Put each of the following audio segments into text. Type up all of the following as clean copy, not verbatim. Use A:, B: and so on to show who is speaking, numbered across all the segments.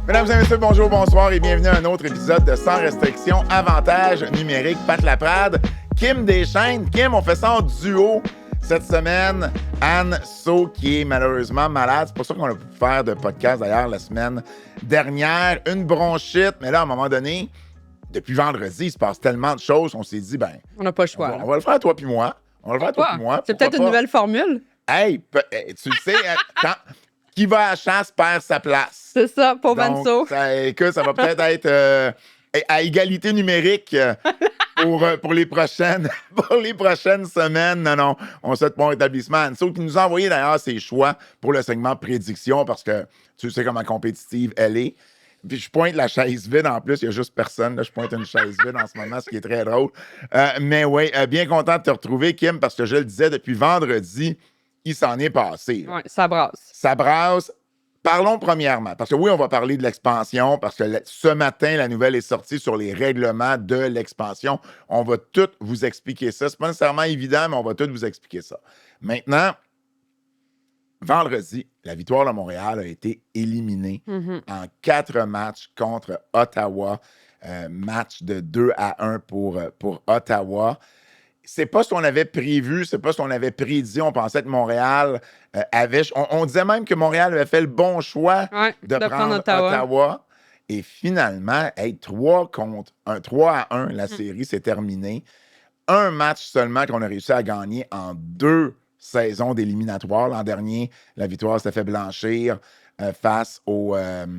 A: Mesdames et messieurs, bonjour, bonsoir et bienvenue à un autre épisode de Sans restriction, avantage numérique, Pat Laprade, Kim Deschaines. Kim, on fait ça en duo cette semaine. Anne So, qui est malheureusement malade. C'est pour ça qu'on a pu faire de podcast d'ailleurs la semaine dernière. Une bronchite, mais là, à un moment donné, depuis vendredi, il se passe tellement de choses qu'on s'est dit, ben...
B: On n'a pas le choix.
A: On va le faire toi puis moi.
B: C'est peut-être une nouvelle formule.
A: Hey, tu le sais, qui va à la chasse perd sa place.
B: C'est ça, pour Vanso.
A: Écoute, ça va peut-être être à égalité numérique pour les prochaines semaines. Non, on souhaite bon rétablissement. Anso qui nous a envoyé d'ailleurs ses choix pour le segment prédiction parce que tu sais comment compétitive elle est. Puis je pointe la chaise vide en plus, il n'y a juste personne. Là, je pointe une chaise vide en ce moment, ce qui est très drôle. Mais oui, bien content de te retrouver, Kim, parce que je le disais depuis vendredi, il s'en est passé.
B: Oui, ça brasse.
A: Ça brasse. Parlons premièrement, parce que oui, on va parler de l'expansion, parce que ce matin, la nouvelle est sortie sur les règlements de l'expansion. On va tout vous expliquer ça. C'est pas nécessairement évident, mais on va tout vous expliquer ça. Maintenant, vendredi, la Victoire de Montréal a été éliminée en 4 matchs contre Ottawa. Match de 2-1 pour Ottawa. C'est pas ce qu'on avait prévu, c'est pas ce qu'on avait prédit. On pensait que Montréal avait... On disait même que Montréal avait fait le bon choix de prendre Ottawa. Et finalement, 3-1, la série s'est terminée. Un match seulement qu'on a réussi à gagner en 2 saisons d'éliminatoire. L'an dernier, la Victoire s'était fait blanchir face au... elle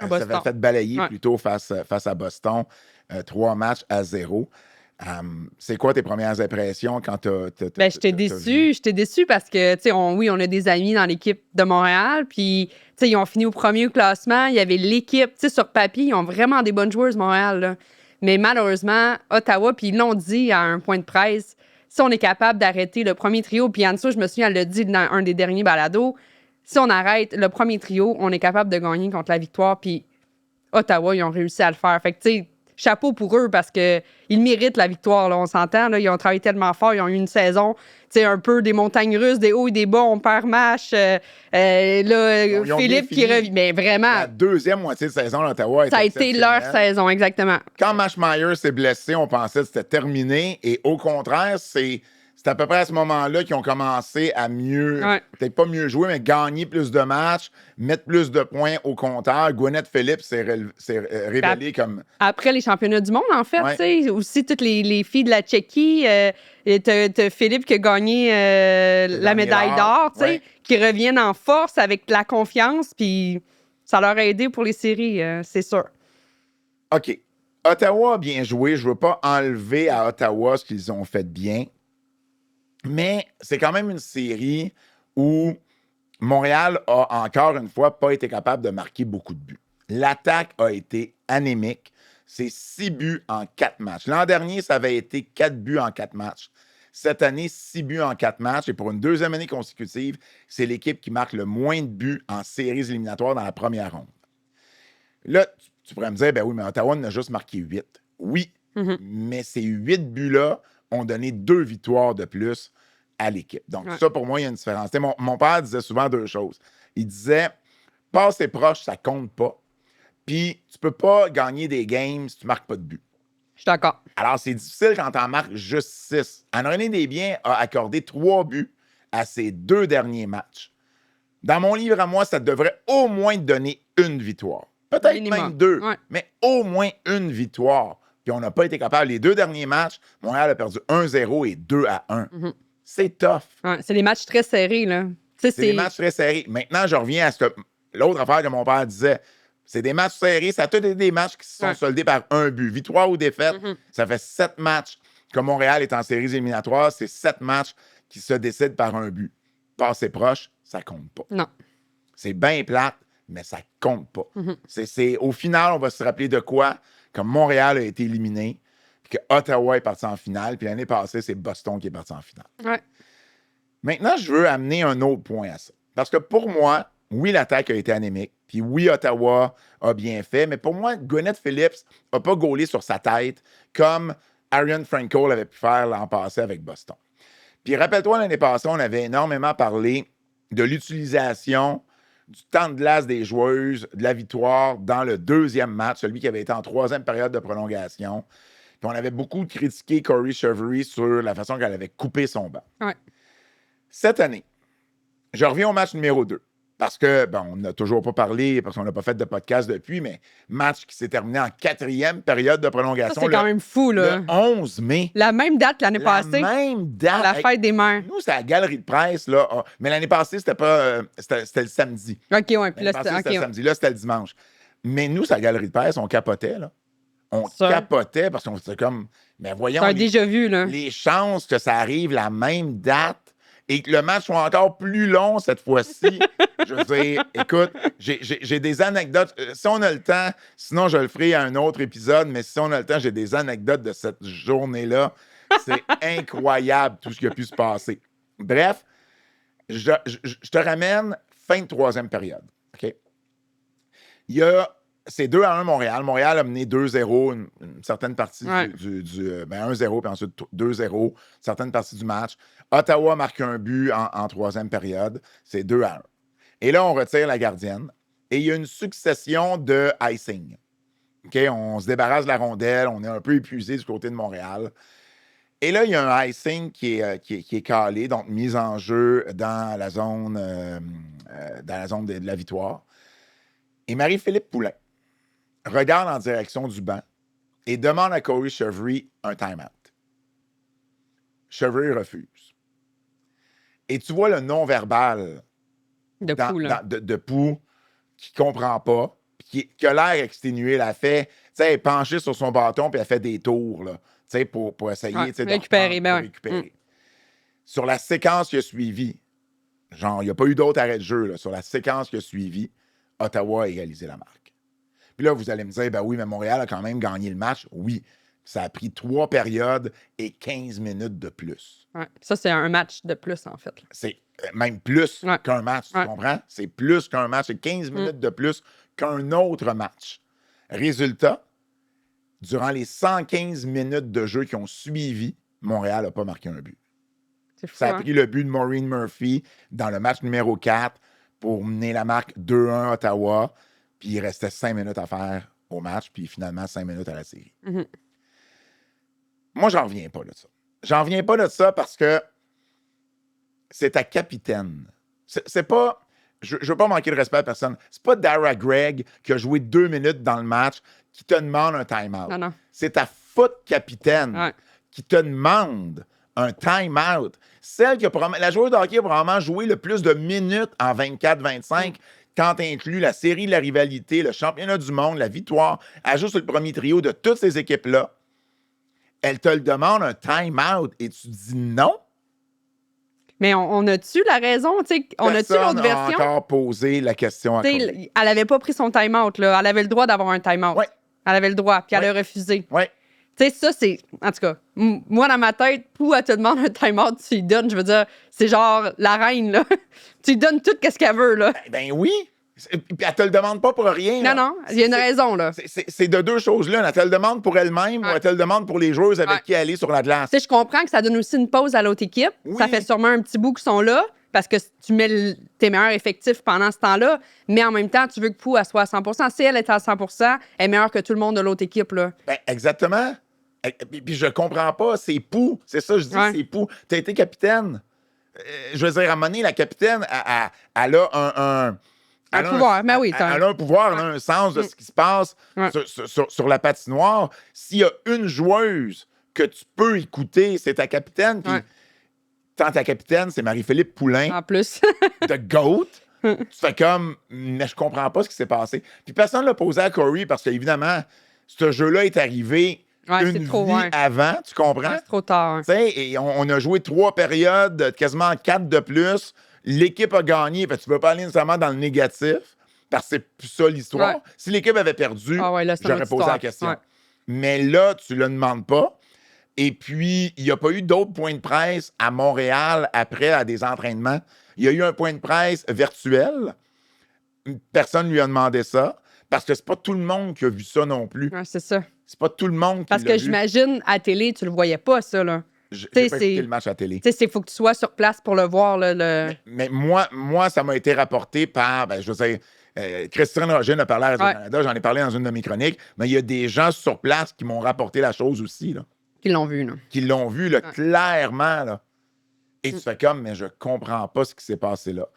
A: s'était fait balayer plutôt face à Boston. 3 matchs à 0. C'est quoi tes premières impressions quand
B: j'étais déçue parce que, tu sais, on a des amis dans l'équipe de Montréal, puis, tu sais, ils ont fini au premier au classement, il y avait l'équipe, tu sais, sur papier, ils ont vraiment des bonnes joueuses, Montréal, là. Mais malheureusement, Ottawa, puis ils l'ont dit à un point de presse, si on est capable d'arrêter le premier trio, puis Anso, je me souviens, elle l'a dit dans un des derniers balados, si on arrête le premier trio, on est capable de gagner contre la Victoire, puis Ottawa, ils ont réussi à le faire. Fait que, tu sais, chapeau pour eux parce qu'ils méritent la victoire, là, on s'entend. Là, ils ont travaillé tellement fort, ils ont eu une saison, un peu des montagnes russes, des hauts et des bas, on perd match. Philippe qui revient. Mais vraiment.
A: La deuxième moitié de saison d'Ottawa
B: ça a été leur saison, exactement.
A: Quand Maschmeyer s'est blessé, on pensait que c'était terminé. Et au contraire, c'est à peu près à ce moment-là qu'ils ont commencé à mieux, peut-être pas mieux jouer, mais gagner plus de matchs, mettre plus de points au compteur. Gwyneth Phillips s'est révélée comme...
B: Après les championnats du monde, en fait, tu sais, aussi toutes les filles de la Tchéquie, t'as Philippe qui a gagné la médaille d'or, tu sais, qui reviennent en force avec la confiance, puis ça leur a aidé pour les séries, c'est sûr.
A: OK. Ottawa a bien joué. Je veux pas enlever à Ottawa ce qu'ils ont fait bien. Mais c'est quand même une série où Montréal a encore une fois pas été capable de marquer beaucoup de buts. L'attaque a été anémique. C'est 6 buts en 4 matchs. L'an dernier, ça avait été 4 buts en 4 matchs. Cette année, 6 buts en 4 matchs. Et pour une deuxième année consécutive, c'est l'équipe qui marque le moins de buts en séries éliminatoires dans la première ronde. Là, tu pourrais me dire, ben oui, mais Ottawa en a juste marqué 8. Oui, mais ces 8 buts-là ont donné 2 victoires de plus à l'équipe. Donc, ça, pour moi, il y a une différence. Mon père disait souvent 2 choses. Il disait, passer proche, ça compte pas. Puis, tu peux pas gagner des games si tu marques pas de but.
B: Je suis d'accord.
A: Alors, c'est difficile quand t'en marques juste 6. Anne-Renée Desbiens a accordé 3 buts à ses 2 derniers matchs. Dans mon livre à moi, ça devrait au moins te donner une victoire. Peut-être même 2, mais au moins une victoire. Puis on n'a pas été capable. Les 2 derniers matchs, Montréal a perdu 1-0 et 2-1. C'est tough.
B: C'est des matchs très serrés, là.
A: C'est des matchs très serrés. Maintenant, je reviens à l'autre affaire que mon père disait. C'est des matchs serrés. Ça a tous été des matchs qui se sont soldés par un but. Victoire ou défaite, ça fait 7 matchs que Montréal est en séries éliminatoires. C'est 7 matchs qui se décident par un but. Passer proche, ça compte pas.
B: Non.
A: C'est bien plate, mais ça compte pas. Au final, on va se rappeler de quoi? Comme Montréal a été éliminé, puis que Ottawa est parti en finale, puis l'année passée, c'est Boston qui est parti en finale. Maintenant, je veux amener un autre point à ça. Parce que pour moi, oui, l'attaque a été anémique, puis oui, Ottawa a bien fait, mais pour moi, Gwyneth Phillips n'a pas gaulé sur sa tête comme Ariane Franco l'avait pu faire l'an passé avec Boston. Puis rappelle-toi, l'année passée, on avait énormément parlé de l'utilisation du temps de glace des joueuses, de la victoire dans le deuxième match, celui qui avait été en troisième période de prolongation. Puis on avait beaucoup critiqué Corey Chevery sur la façon qu'elle avait coupé son banc.
B: Ouais.
A: Cette année, je reviens au match numéro 2. Parce que, bon, on n'a toujours pas parlé, parce qu'on n'a pas fait de podcast depuis, mais match qui s'est terminé en 4e période de prolongation.
B: Ça, c'est quand même fou, là.
A: Le 11 mai.
B: La même date que l'année passée.
A: La même date.
B: La fête des mères.
A: Nous, c'était à la galerie de presse, là. Mais l'année passée, c'était pas... c'était le samedi.
B: OK, ouais. Puis là,
A: c'était le samedi. Là, c'était le dimanche. Mais nous, c'est à la galerie de presse, on capotait, là. On
B: Ça.
A: capotait parce qu'on était comme... Mais voyons,
B: C'est un déjà-vu, là.
A: les chances que ça arrive la même date et que le match soit encore plus long cette fois-ci. Je veux dire, écoute, j'ai des anecdotes. Si on a le temps, sinon je le ferai à un autre épisode, mais si on a le temps, j'ai des anecdotes de cette journée-là. C'est incroyable tout ce qui a pu se passer. Bref, je te ramène fin de troisième période. OK? Il y a... C'est 2-1 Montréal. Montréal a mené 2-0 une certaine partie
B: Ouais.
A: 1-0, puis ensuite 2-0, certaines parties du match. Ottawa marque un but en troisième période. C'est 2-1. Et là, on retire la gardienne. Et il y a une succession de icing. OK? On se débarrasse de la rondelle. On est un peu épuisé du côté de Montréal. Et là, il y a un icing qui est calé, donc mise en jeu dans la zone de la victoire. Et Marie-Philippe Poulin regarde en direction du banc et demande à Corey Chevery un time-out. Chevery refuse. Et tu vois le non-verbal de Pou qui ne comprend pas, qui a l'air exténué. Elle a fait, tu sais, elle est penchée sur son bâton puis elle fait des tours, là, tu sais, pour essayer de
B: récupérer.
A: récupérer. Sur la séquence qui a suivi, genre, il n'y a pas eu d'autre arrêt de jeu, là, sur la séquence qui a suivi, Ottawa a égalisé la marque. Puis là, vous allez me dire, ben oui, mais Montréal a quand même gagné le match. Oui, ça a pris 3 périodes et 15 minutes de plus.
B: Ouais. Ça, c'est un match de plus, en fait.
A: C'est même plus qu'un match, tu comprends? C'est plus qu'un match, c'est 15 minutes de plus qu'un autre match. Résultat, durant les 115 minutes de jeu qui ont suivi, Montréal n'a pas marqué un but.
B: C'est fou,
A: Ça a pris le but de Maureen Murphy dans le match numéro 4 pour mener la marque 2-1 Ottawa. Puis il restait 5 minutes à faire au match, puis finalement 5 minutes à la série.
B: Mm-hmm.
A: Moi, j'en reviens pas de ça. J'en reviens pas de ça parce que c'est ta capitaine. C'est pas... Je veux pas manquer de respect à personne. C'est pas Dara Gregg qui a joué 2 minutes dans le match qui te demande un time-out.
B: Non.
A: C'est ta foot capitaine qui te demande un time-out. Celle qui a la joueuse de hockey a probablement joué le plus de minutes en 24-25 quand tu inclus la série de la rivalité, le championnat du monde, la victoire, elle joue sur le premier trio de toutes ces équipes-là. Elle te le demande un time-out et tu dis non.
B: Mais on a-tu la raison? On a-tu l'autre version?
A: Personne n'a encore posé la question à Corey.
B: Elle n'avait pas pris son time-out. Là. Elle avait le droit d'avoir un time-out.
A: Ouais.
B: Elle avait le droit, puis elle a refusé.
A: Oui.
B: Tu sais, ça, c'est... En tout cas, moi, dans ma tête, Pou, elle te demande un time-out, tu lui donnes. Je veux dire, c'est genre la reine, là. Tu lui donnes tout ce qu'elle veut, là.
A: Ben oui. Puis elle te le demande pas pour rien. Là.
B: Non, il y a une raison, là.
A: C'est de deux choses là. Elle te le demande pour elle-même ou elle te le demande pour les joueuses avec qui elle est sur la glace.
B: Tu sais, je comprends que ça donne aussi une pause à l'autre équipe.
A: Oui.
B: Ça fait sûrement un petit bout qu'ils sont là parce que tu mets tes meilleurs effectifs pendant ce temps-là, mais en même temps, tu veux que Pou soit à 100%. Si elle est à 100%, elle est meilleure que tout le monde de l'autre équipe, là.
A: Ben, exactement. Puis je comprends pas. C'est Pou. C'est ça, je dis, c'est Pou. Tu as été capitaine. Je veux dire, à un moment donné, la capitaine, elle a
B: un pouvoir, mais oui.
A: Elle a un pouvoir, elle a un sens de ce qui se passe sur la patinoire. S'il y a une joueuse que tu peux écouter, c'est ta capitaine. Puis, tant ta capitaine, c'est Marie-Philippe Poulin.
B: En plus.
A: de GOAT. Tu fais comme, mais je comprends pas ce qui s'est passé. Puis personne ne l'a posé à Corey parce qu'évidemment, ce jeu-là est arrivé une vie avant, tu comprends?
B: C'est trop tard.
A: Et on a joué 3 périodes, quasiment 4 de plus. L'équipe a gagné. Fait, tu ne veux pas aller nécessairement dans le négatif parce que c'est plus ça l'histoire.
B: Ouais.
A: Si l'équipe avait perdu, j'aurais posé la question. Ouais. Mais là, tu ne le demandes pas. Et puis, il n'y a pas eu d'autres points de presse à Montréal après à des entraînements. Il y a eu un point de presse virtuel. Personne ne lui a demandé ça. Parce que c'est pas tout le monde qui a vu ça non plus.
B: Ouais, c'est ça.
A: C'est pas tout le monde qui
B: Parce que j'imagine, à la télé, tu le voyais pas, ça, là.
A: J'ai pas écouté le match à la télé.
B: Tu sais, il faut que tu sois sur place pour le voir. Là,
A: Mais moi, ça m'a été rapporté par, je veux dire, Christian Rogen a parlé à Radio-Canada, j'en ai parlé dans une de mes chroniques, mais il y a des gens sur place qui m'ont rapporté la chose aussi. Là.
B: Qui l'ont vu, là.
A: Qui l'ont vu, là, clairement. Là. Et tu fais comme, mais je comprends pas ce qui s'est passé là.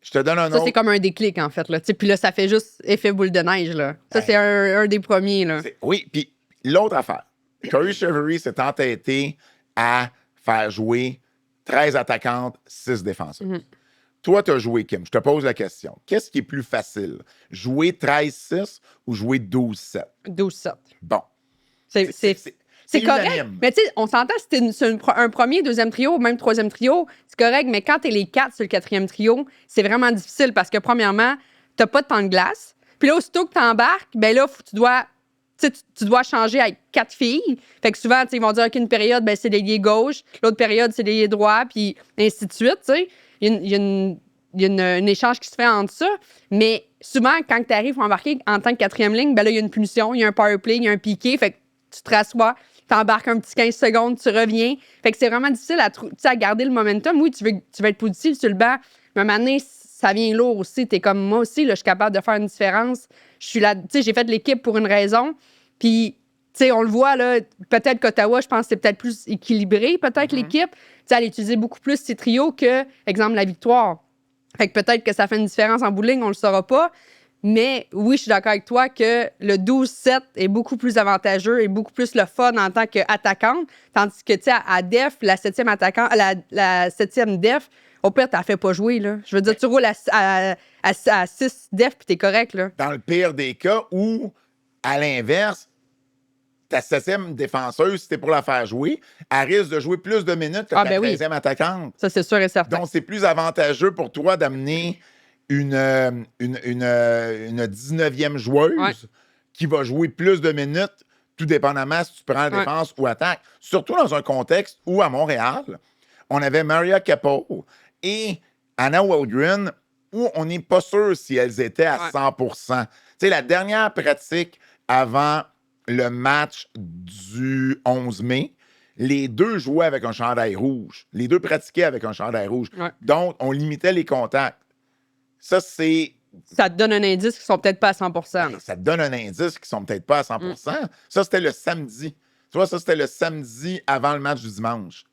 A: Je te donne un autre.
B: Ça, c'est comme un déclic, en fait. Là. Puis là, ça fait juste effet boule de neige. Là. Ça, c'est un des premiers. Là.
A: Oui, puis l'autre affaire. Corey Cheverry s'est entêté à faire jouer 13 attaquantes, 6 défenseurs. Toi, tu as joué, Kim. Je te pose la question. Qu'est-ce qui est plus facile? Jouer 13-6 ou jouer 12-7?
B: 12-7.
A: Bon.
B: C'est correct. Mais tu sais, on s'entend, si c'est un premier, deuxième trio, même troisième trio, c'est correct. Mais quand t'es les 4 sur le quatrième trio, c'est vraiment difficile parce que, premièrement, t'as pas de temps de glace. Puis là, aussitôt que t'embarques, ben là, tu dois changer avec 4 filles. Fait que souvent, ils vont dire qu'une période, ben, c'est l'ailier gauche, l'autre période, c'est l'ailier droit, puis ainsi de suite. T'sais. Il y a un échange qui se fait entre ça. Mais souvent, quand tu arrives à embarquer en tant que quatrième ligne, ben là, il y a une punition, il y a un power play, il y a un piqué. Fait que tu te rassois, tu embarques un petit 15 secondes, tu reviens. Fait que c'est vraiment difficile à garder le momentum. Oui, tu veux être positif sur le banc. Mais à un moment donné, ça vient lourd aussi. T'es comme moi aussi, là, je suis capable de faire une différence. Je suis là, tu sais, j'ai fait l'équipe pour une raison. Puis, tu sais, on le voit, là, peut-être qu'Ottawa, je pense que c'est peut-être plus équilibré, peut-être l'équipe. Tu sais, elle utilisait beaucoup plus ses trios que, exemple, la victoire. Fait que peut-être que ça fait une différence en bout de ligne, on le saura pas. Mais oui, je suis d'accord avec toi que le 12-7 est beaucoup plus avantageux et beaucoup plus le fun en tant qu'attaquante. Tandis que, tu sais, à def, la septième attaquant, la septième def, au pire, t'as fait pas jouer, là. Je veux dire, tu roules à 6 def puis t'es correct, là.
A: Dans le pire des cas où, à l'inverse, ta septième défenseuse, si t'es pour la faire jouer, elle risque de jouer plus de minutes que ta 13e attaquante.
B: Ça, c'est sûr et certain.
A: Donc, c'est plus avantageux pour toi d'amener une 19e joueuse qui va jouer plus de minutes, tout dépendamment si tu prends la défense ou attaque. Surtout dans un contexte où, à Montréal, on avait Maria Capo et Anna Waldron, où on n'est pas sûr si elles étaient à 100%. Tu sais, la dernière pratique avant le match du 11 mai, les deux jouaient avec un chandail rouge. Les deux pratiquaient avec un chandail rouge. Donc, on limitait les contacts. Ça, c'est...
B: Ça te donne un indice qu'ils sont peut-être pas à 100%.
A: Ça te donne un indice qu'ils sont peut-être pas à 100%. Ça, c'était le samedi. Tu vois, ça, c'était le samedi avant le match du dimanche.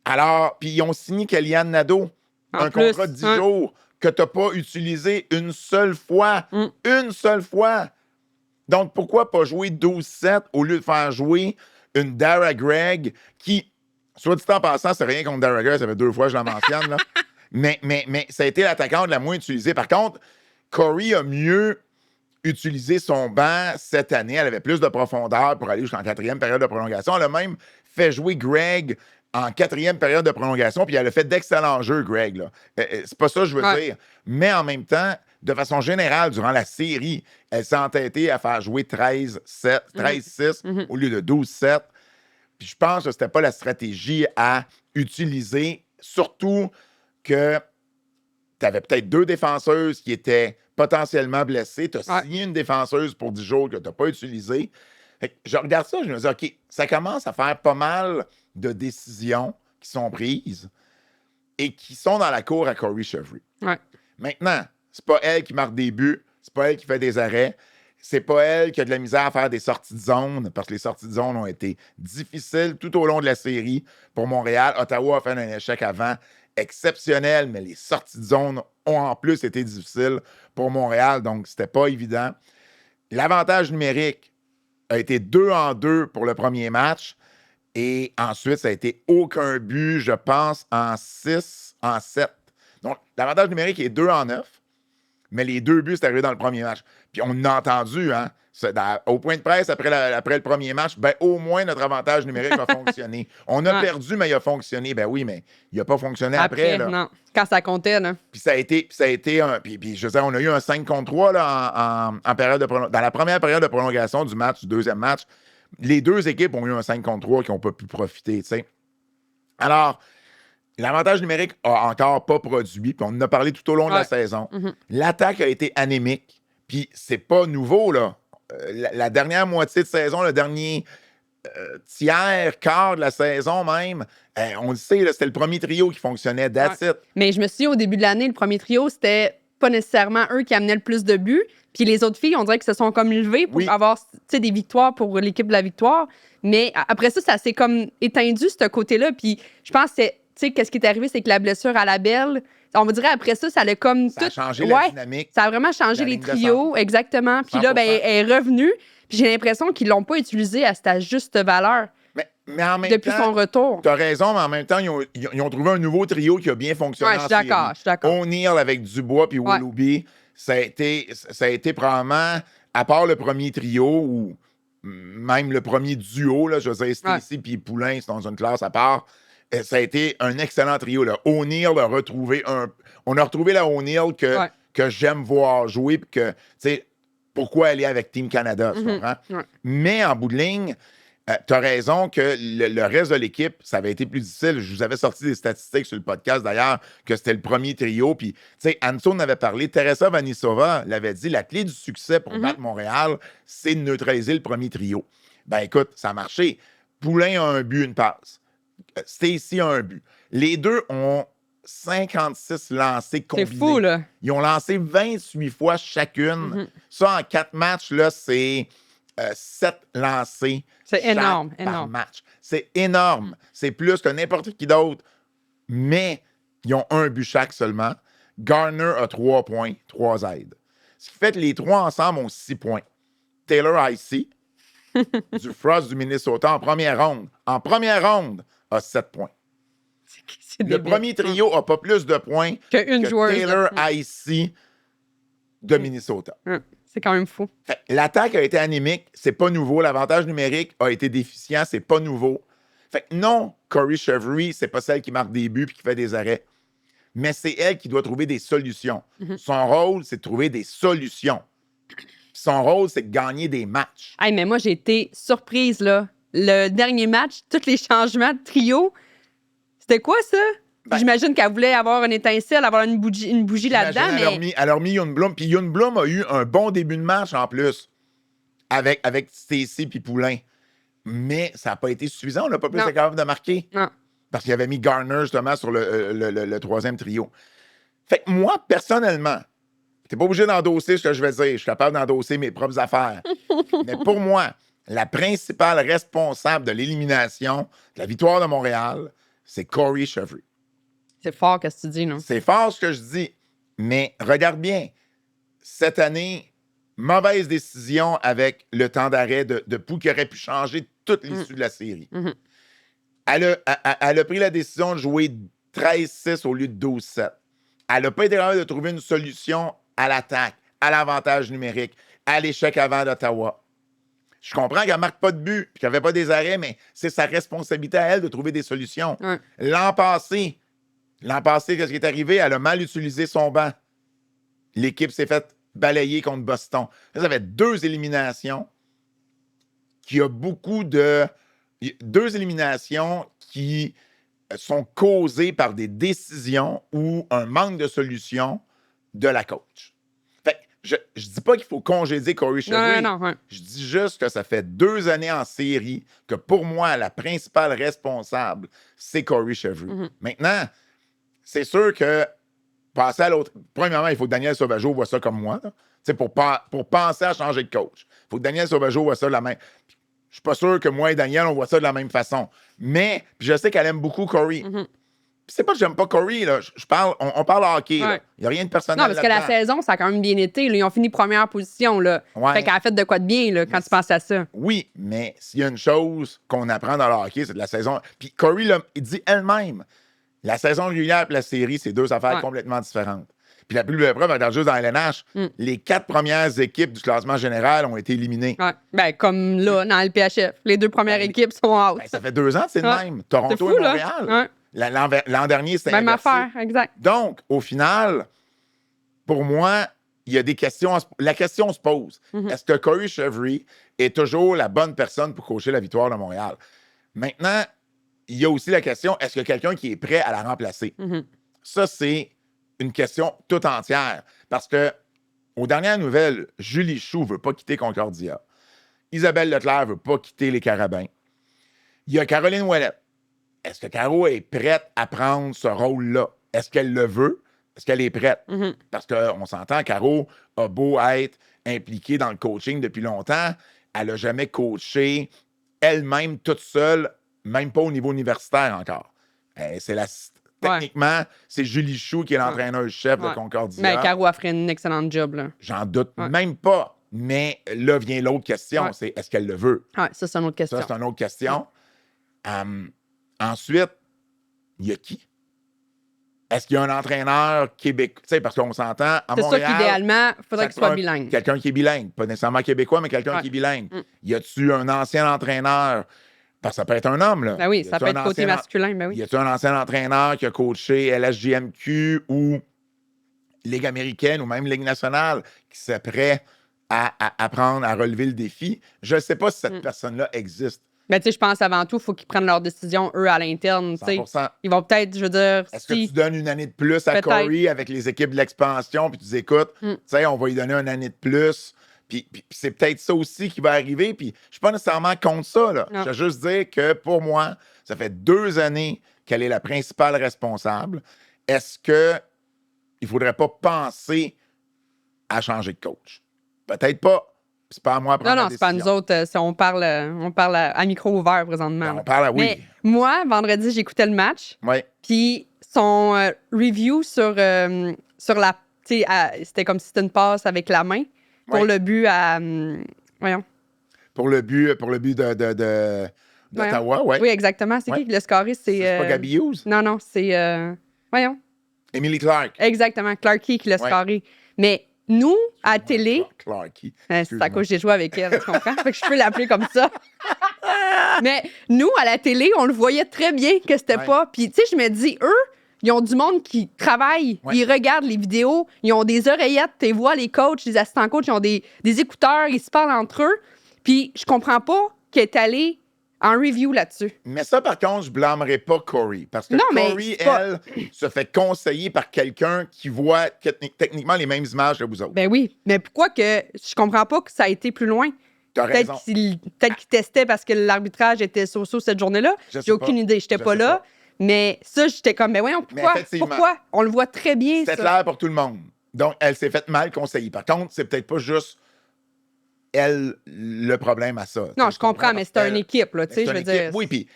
A: Alors, puis ils ont signé Kellyanne Nadeau, un contrat de 10 jours que tu n'as pas utilisé une seule fois. Une seule fois. Donc, pourquoi pas jouer 12-7 au lieu de faire jouer une Dara Gregg qui, soit dit en passant, c'est rien contre Dara Gregg, ça fait 2 fois que je la mentionne, là. Mais ça a été l'attaquante la moins utilisée. Par contre, Corey a mieux utilisé son banc cette année. Elle avait plus de profondeur pour aller jusqu'en 4e période de prolongation. Elle a même fait jouer Greg en 4e période de prolongation, puis elle a fait d'excellents jeux, Greg. Là. C'est pas ça que je veux dire. Mais en même temps, de façon générale, durant la série, elle s'est entêtée à faire jouer 13-6 au lieu de 12-7. Puis je pense que c'était pas la stratégie à utiliser, surtout que tu avais peut-être 2 défenseuses qui étaient potentiellement blessées. Tu as signé une défenseuse pour 10 jours que tu n'as pas utilisée. Je regarde ça, je me dis, OK, ça commence à faire pas mal de décisions qui sont prises et qui sont dans la cour à Corey Cheverry. Maintenant, c'est pas elle qui marque des buts, c'est pas elle qui fait des arrêts, c'est pas elle qui a de la misère à faire des sorties de zone, parce que les sorties de zone ont été difficiles tout au long de la série pour Montréal. Ottawa a fait un échec avant exceptionnel, mais les sorties de zone ont en plus été difficiles pour Montréal, donc c'était pas évident. L'avantage numérique a été 2-2 pour le premier match, et ensuite, ça a été aucun but, je pense, en 6, en 7. Donc, l'avantage numérique est 2-9, mais les 2 buts, c'est arrivé dans le premier match. Puis on a entendu, hein, au point de presse, après le premier match, ben au moins notre avantage numérique va fonctionner. On a perdu, mais il a fonctionné. Ben oui, mais il n'a pas fonctionné après. Là.
B: Non, quand ça comptait. Là.
A: Puis ça a été un... Puis je veux dire, on a eu un 5 contre 3 là, en période de dans la première période de prolongation du match, du deuxième match. Les 2 équipes ont eu un 5 contre 3 qui n'ont pas pu profiter, tu sais. Alors, l'avantage numérique a encore pas produit, puis on en a parlé tout au long de la saison. L'attaque a été anémique, puis c'est pas nouveau, là. La dernière moitié de saison, le dernier tiers, quart de la saison même, on le sait, là, c'était le premier trio qui fonctionnait, that's it.
B: Mais je me souviens, au début de l'année, le premier trio, c'était pas nécessairement eux qui amenaient le plus de buts. Puis les autres filles, on dirait que se sont comme levées pour avoir des victoires pour l'équipe de la victoire. Mais après ça, ça s'est comme éteindu, ce côté-là. Puis je pense que qu'est-ce qui est arrivé, c'est que la blessure à la Belle, on va dire après ça, ça a comme
A: ça a changé la dynamique.
B: Ça a vraiment changé les trios, exactement. Puis là, ben, elle est revenue. Puis j'ai l'impression qu'ils l'ont pas utilisée à sa juste valeur.
A: Mais en même
B: depuis
A: temps,
B: son retour.
A: Tu as raison, mais en même temps, ils ont trouvé un nouveau trio qui a bien fonctionné.
B: Ouais, je suis d'accord.
A: O'Neal avec Dubois puis Willoughby, ça a été probablement, à part le premier trio ou même le premier duo, là, je veux dire, Stacey puis Poulain, c'est dans une classe à part, ça a été un excellent trio. O'Neal a retrouvé on a retrouvé la O'Neal que j'aime voir jouer puis que, tu sais, pourquoi elle est avec Team Canada, tu comprends? Mais en bout de ligne, tu as raison que le reste de l'équipe, ça avait été plus difficile. Je vous avais sorti des statistiques sur le podcast, d'ailleurs, que c'était le premier trio. Puis, tu sais, Anson avait parlé. Teresa Vanisova l'avait dit, la clé du succès pour battre Montréal, c'est de neutraliser le premier trio. Ben écoute, ça a marché. Poulain a un but, une passe. Stacey a un but. Les deux ont 56 lancés combinés.
B: C'est fou, là.
A: Ils ont lancé 28 fois chacune. Ça, en 4 matchs, là, c'est 7 lancés.
B: C'est énorme,
A: par match. C'est énorme. C'est plus que n'importe qui d'autre. Mais ils ont un but chaque seulement. Garner a 3 points, 3 aides. Ce qui fait que les 3 ensemble ont 6 points. Taylor Icy, du Frost du Minnesota, en première ronde. En première ronde, a 7 points. Le premier trio n'a pas plus de points
B: que joueuse
A: Taylor Icy de Minnesota.
B: C'est quand même fou.
A: L'attaque a été anémique, c'est pas nouveau. L'avantage numérique a été déficient, c'est pas nouveau. Fait que non, Corey Chevry, c'est pas celle qui marque des buts et qui fait des arrêts. Mais c'est elle qui doit trouver des solutions. Son rôle, c'est de trouver des solutions. Son rôle, c'est de gagner des matchs.
B: Hey, mais moi, j'ai été surprise, là. Le dernier match, tous les changements de trio, c'était quoi, ça? J'imagine qu'elle voulait avoir une étincelle, avoir une bougie là-dedans, mais...
A: Elle a remis Youn Blum. Puis Youn Blum a eu un bon début de match, en plus, avec Stacey puis Poulain. Mais ça n'a pas été suffisant. On n'a pas plus été capable de marquer.
B: Non.
A: Parce qu'il avait mis Garner, justement, sur le troisième trio. Fait que moi, personnellement, t'es pas obligé d'endosser ce que je vais dire. Je suis capable d'endosser mes propres affaires. Mais pour moi, la principale responsable de l'élimination de la victoire de Montréal, c'est Corey Chevry.
B: C'est fort, qu'est-ce que tu dis, non?
A: C'est fort ce que je dis. Mais regarde bien, cette année, mauvaise décision avec le temps d'arrêt de Pou qui aurait pu changer toute l'issue de la série. Elle a pris la décision de jouer 13-6 au lieu de 12-7. Elle n'a pas été capable de trouver une solution à l'attaque, à l'avantage numérique, à l'échec avant d'Ottawa. Je comprends qu'elle ne marque pas de but et qu'elle ne fait pas des arrêts, mais c'est sa responsabilité à elle de trouver des solutions. L'an passé, qu'est-ce qui est arrivé? Elle a mal utilisé son banc. L'équipe s'est faite balayer contre Boston. Ça fait 2 éliminations qui a beaucoup de... 2 éliminations qui sont causées par des décisions ou un manque de solution de la coach. Fait que je dis pas qu'il faut congédier Corey Chevry.
B: Non.
A: Je dis juste que ça fait 2 années en série que pour moi, la principale responsable, c'est Corey Chevry. Maintenant, c'est sûr que passer à l'autre... Premièrement, il faut que Daniel Sauvageau voit ça comme moi. Pour penser à changer de coach. Il faut que Daniel Sauvageau voit ça de la même... Je suis pas sûr que moi et Daniel, on voit ça de la même façon. Mais, puis je sais qu'elle aime beaucoup Corey. C'est pas que j'aime pas Corey, là. On parle hockey, là. Il n'y a rien de personnel.
B: Non, parce que la saison, ça a quand même bien été. Là. Ils ont fini première position, là. Fait qu'elle a fait de quoi de bien, là, quand tu penses à ça.
A: Oui, mais s'il y a une chose qu'on apprend dans le hockey, c'est de la saison. Puis Corey, là, il dit elle-même, la saison régulière et la série, c'est 2 affaires complètement différentes. Puis la plus belle preuve, regarde juste dans LNH, les 4 premières équipes du classement général ont été éliminées.
B: Ben, comme là, dans le PHF. Les 2 premières équipes sont out.
A: Ça fait 2 ans que c'est le même. Toronto et Montréal. L'an dernier, c'était
B: même
A: inversé.
B: affaire, exact.
A: Donc, au final, pour moi, il y a des questions. La question se pose. Est-ce que Corey Chevry est toujours la bonne personne pour coacher la victoire de Montréal? Maintenant, il y a aussi la question, est-ce qu'il y a quelqu'un qui est prêt à la remplacer? Ça, c'est une question toute entière. Parce que, aux dernières nouvelles, Julie Chou ne veut pas quitter Concordia. Isabelle Leclerc ne veut pas quitter les Carabins. Il y a Caroline Ouellette. Est-ce que Caro est prête à prendre ce rôle-là? Est-ce qu'elle le veut? Est-ce qu'elle est prête? Parce qu'on s'entend, Caro a beau être impliquée dans le coaching depuis longtemps, elle n'a jamais coaché elle-même toute seule, même pas au niveau universitaire encore. Techniquement, c'est Julie Chou qui est l'entraîneur-chef de Concordia.
B: Mais Caro a fait un excellent job, là.
A: J'en doute même pas. Mais là vient l'autre question, c'est est-ce qu'elle le veut?
B: Ouais, ça, c'est une autre question.
A: Ça, c'est une autre question. Ensuite, il y a qui? Est-ce qu'il y a un entraîneur québécois? Tu sais, parce qu'on s'entend, à Montréal...
B: C'est sûr qu'idéalement, il faudrait qu'il soit bilingue.
A: Quelqu'un qui est bilingue. Pas nécessairement québécois, mais quelqu'un qui est bilingue. Y a-tu un ancien entraîneur? Parce que ça peut être un homme, là.
B: Ben oui, ça peut être côté masculin, ben oui.
A: Y a-tu un ancien entraîneur qui a coaché LSJMQ ou Ligue américaine ou même Ligue nationale qui serait prêt à apprendre à relever le défi? Je ne sais pas si cette personne-là existe.
B: Ben, tu sais, je pense avant tout, il faut qu'ils prennent leurs décisions, eux, à l'interne.
A: 100%.
B: Ils vont peut-être, je veux dire...
A: Est-ce que tu donnes une année de plus à Corey avec les équipes de l'expansion, puis tu dis, écoute, tu sais, on va lui donner une année de plus, puis c'est peut-être ça aussi qui va arriver, puis je suis pas nécessairement contre ça, là. Je veux juste dire que, pour moi, ça fait 2 années qu'elle est la principale responsable. Est-ce que il faudrait pas penser à changer de coach? Peut-être pas. C'est pas à moi à prendre la décision.
B: Non, c'est pas à nous autres. On parle à micro ouvert présentement.
A: Ben, on parle à oui.
B: Mais moi, vendredi, j'écoutais le match.
A: Oui.
B: Puis son review sur la... Tu sais, c'était comme si c'était une passe avec la main pour le but à... voyons.
A: Pour le but d'Ottawa, oui.
B: Oui, exactement. C'est qui le scoriste?
A: C'est pas Gabby Hughes?
B: Non, c'est... voyons.
A: Emily Clark.
B: Exactement. Clarky qui l'a scoré. Mais... Nous, à la télé...
A: Clarky.
B: C'est à cause que j'ai joué avec elle, tu comprends? Fait que je peux l'appeler comme ça. Mais nous, à la télé, on le voyait très bien que c'était pas... Puis, tu sais, je me dis, eux, ils ont du monde qui travaille, ils regardent les vidéos, ils ont des oreillettes, tu vois, les coachs, les assistants coachs, ils ont des écouteurs, ils se parlent entre eux. Puis, je comprends pas qu'elle est allée en review là-dessus.
A: Mais ça, par contre, je blâmerais pas Corey. Parce que Corey, elle, se fait conseiller par quelqu'un qui voit techniquement les mêmes images que vous autres.
B: Ben oui. Mais pourquoi que je comprends pas que ça a été plus loin?
A: T'as raison.
B: Peut-être qu'il testait parce que l'arbitrage était so-so cette journée-là. J'ai aucune idée. J'étais pas là. Mais ça, j'étais comme, ben voyons, pourquoi? On le voit très bien,
A: C'était clair pour tout le monde. Donc, elle s'est fait mal conseiller. Par contre, c'est peut-être pas juste elle le problème à ça.
B: Non, je comprends, mais c'est une équipe, là, tu sais, je veux dire.
A: Oui, puis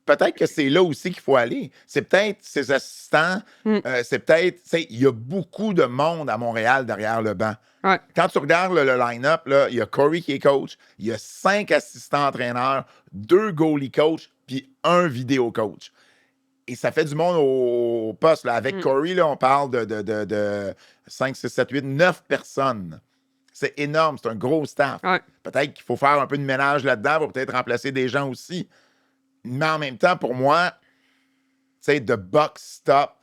A: peut-être que c'est là aussi qu'il faut aller. C'est peut-être ses assistants, c'est peut-être, tu sais, il y a beaucoup de monde à Montréal derrière le banc.
B: Ouais.
A: Quand tu regardes le line-up, là, il y a Corey qui est coach, il y a 5 assistants entraîneurs, 2 goalie coach, puis 1 vidéo coach. Et ça fait du monde au poste. Là. Avec Corey, là, on parle de 5, 6, 7, 8, 9 personnes. C'est énorme, c'est un gros staff.
B: Ouais.
A: Peut-être qu'il faut faire un peu de ménage là-dedans pour peut-être remplacer des gens aussi. Mais en même temps, pour moi, tu sais, the buck stops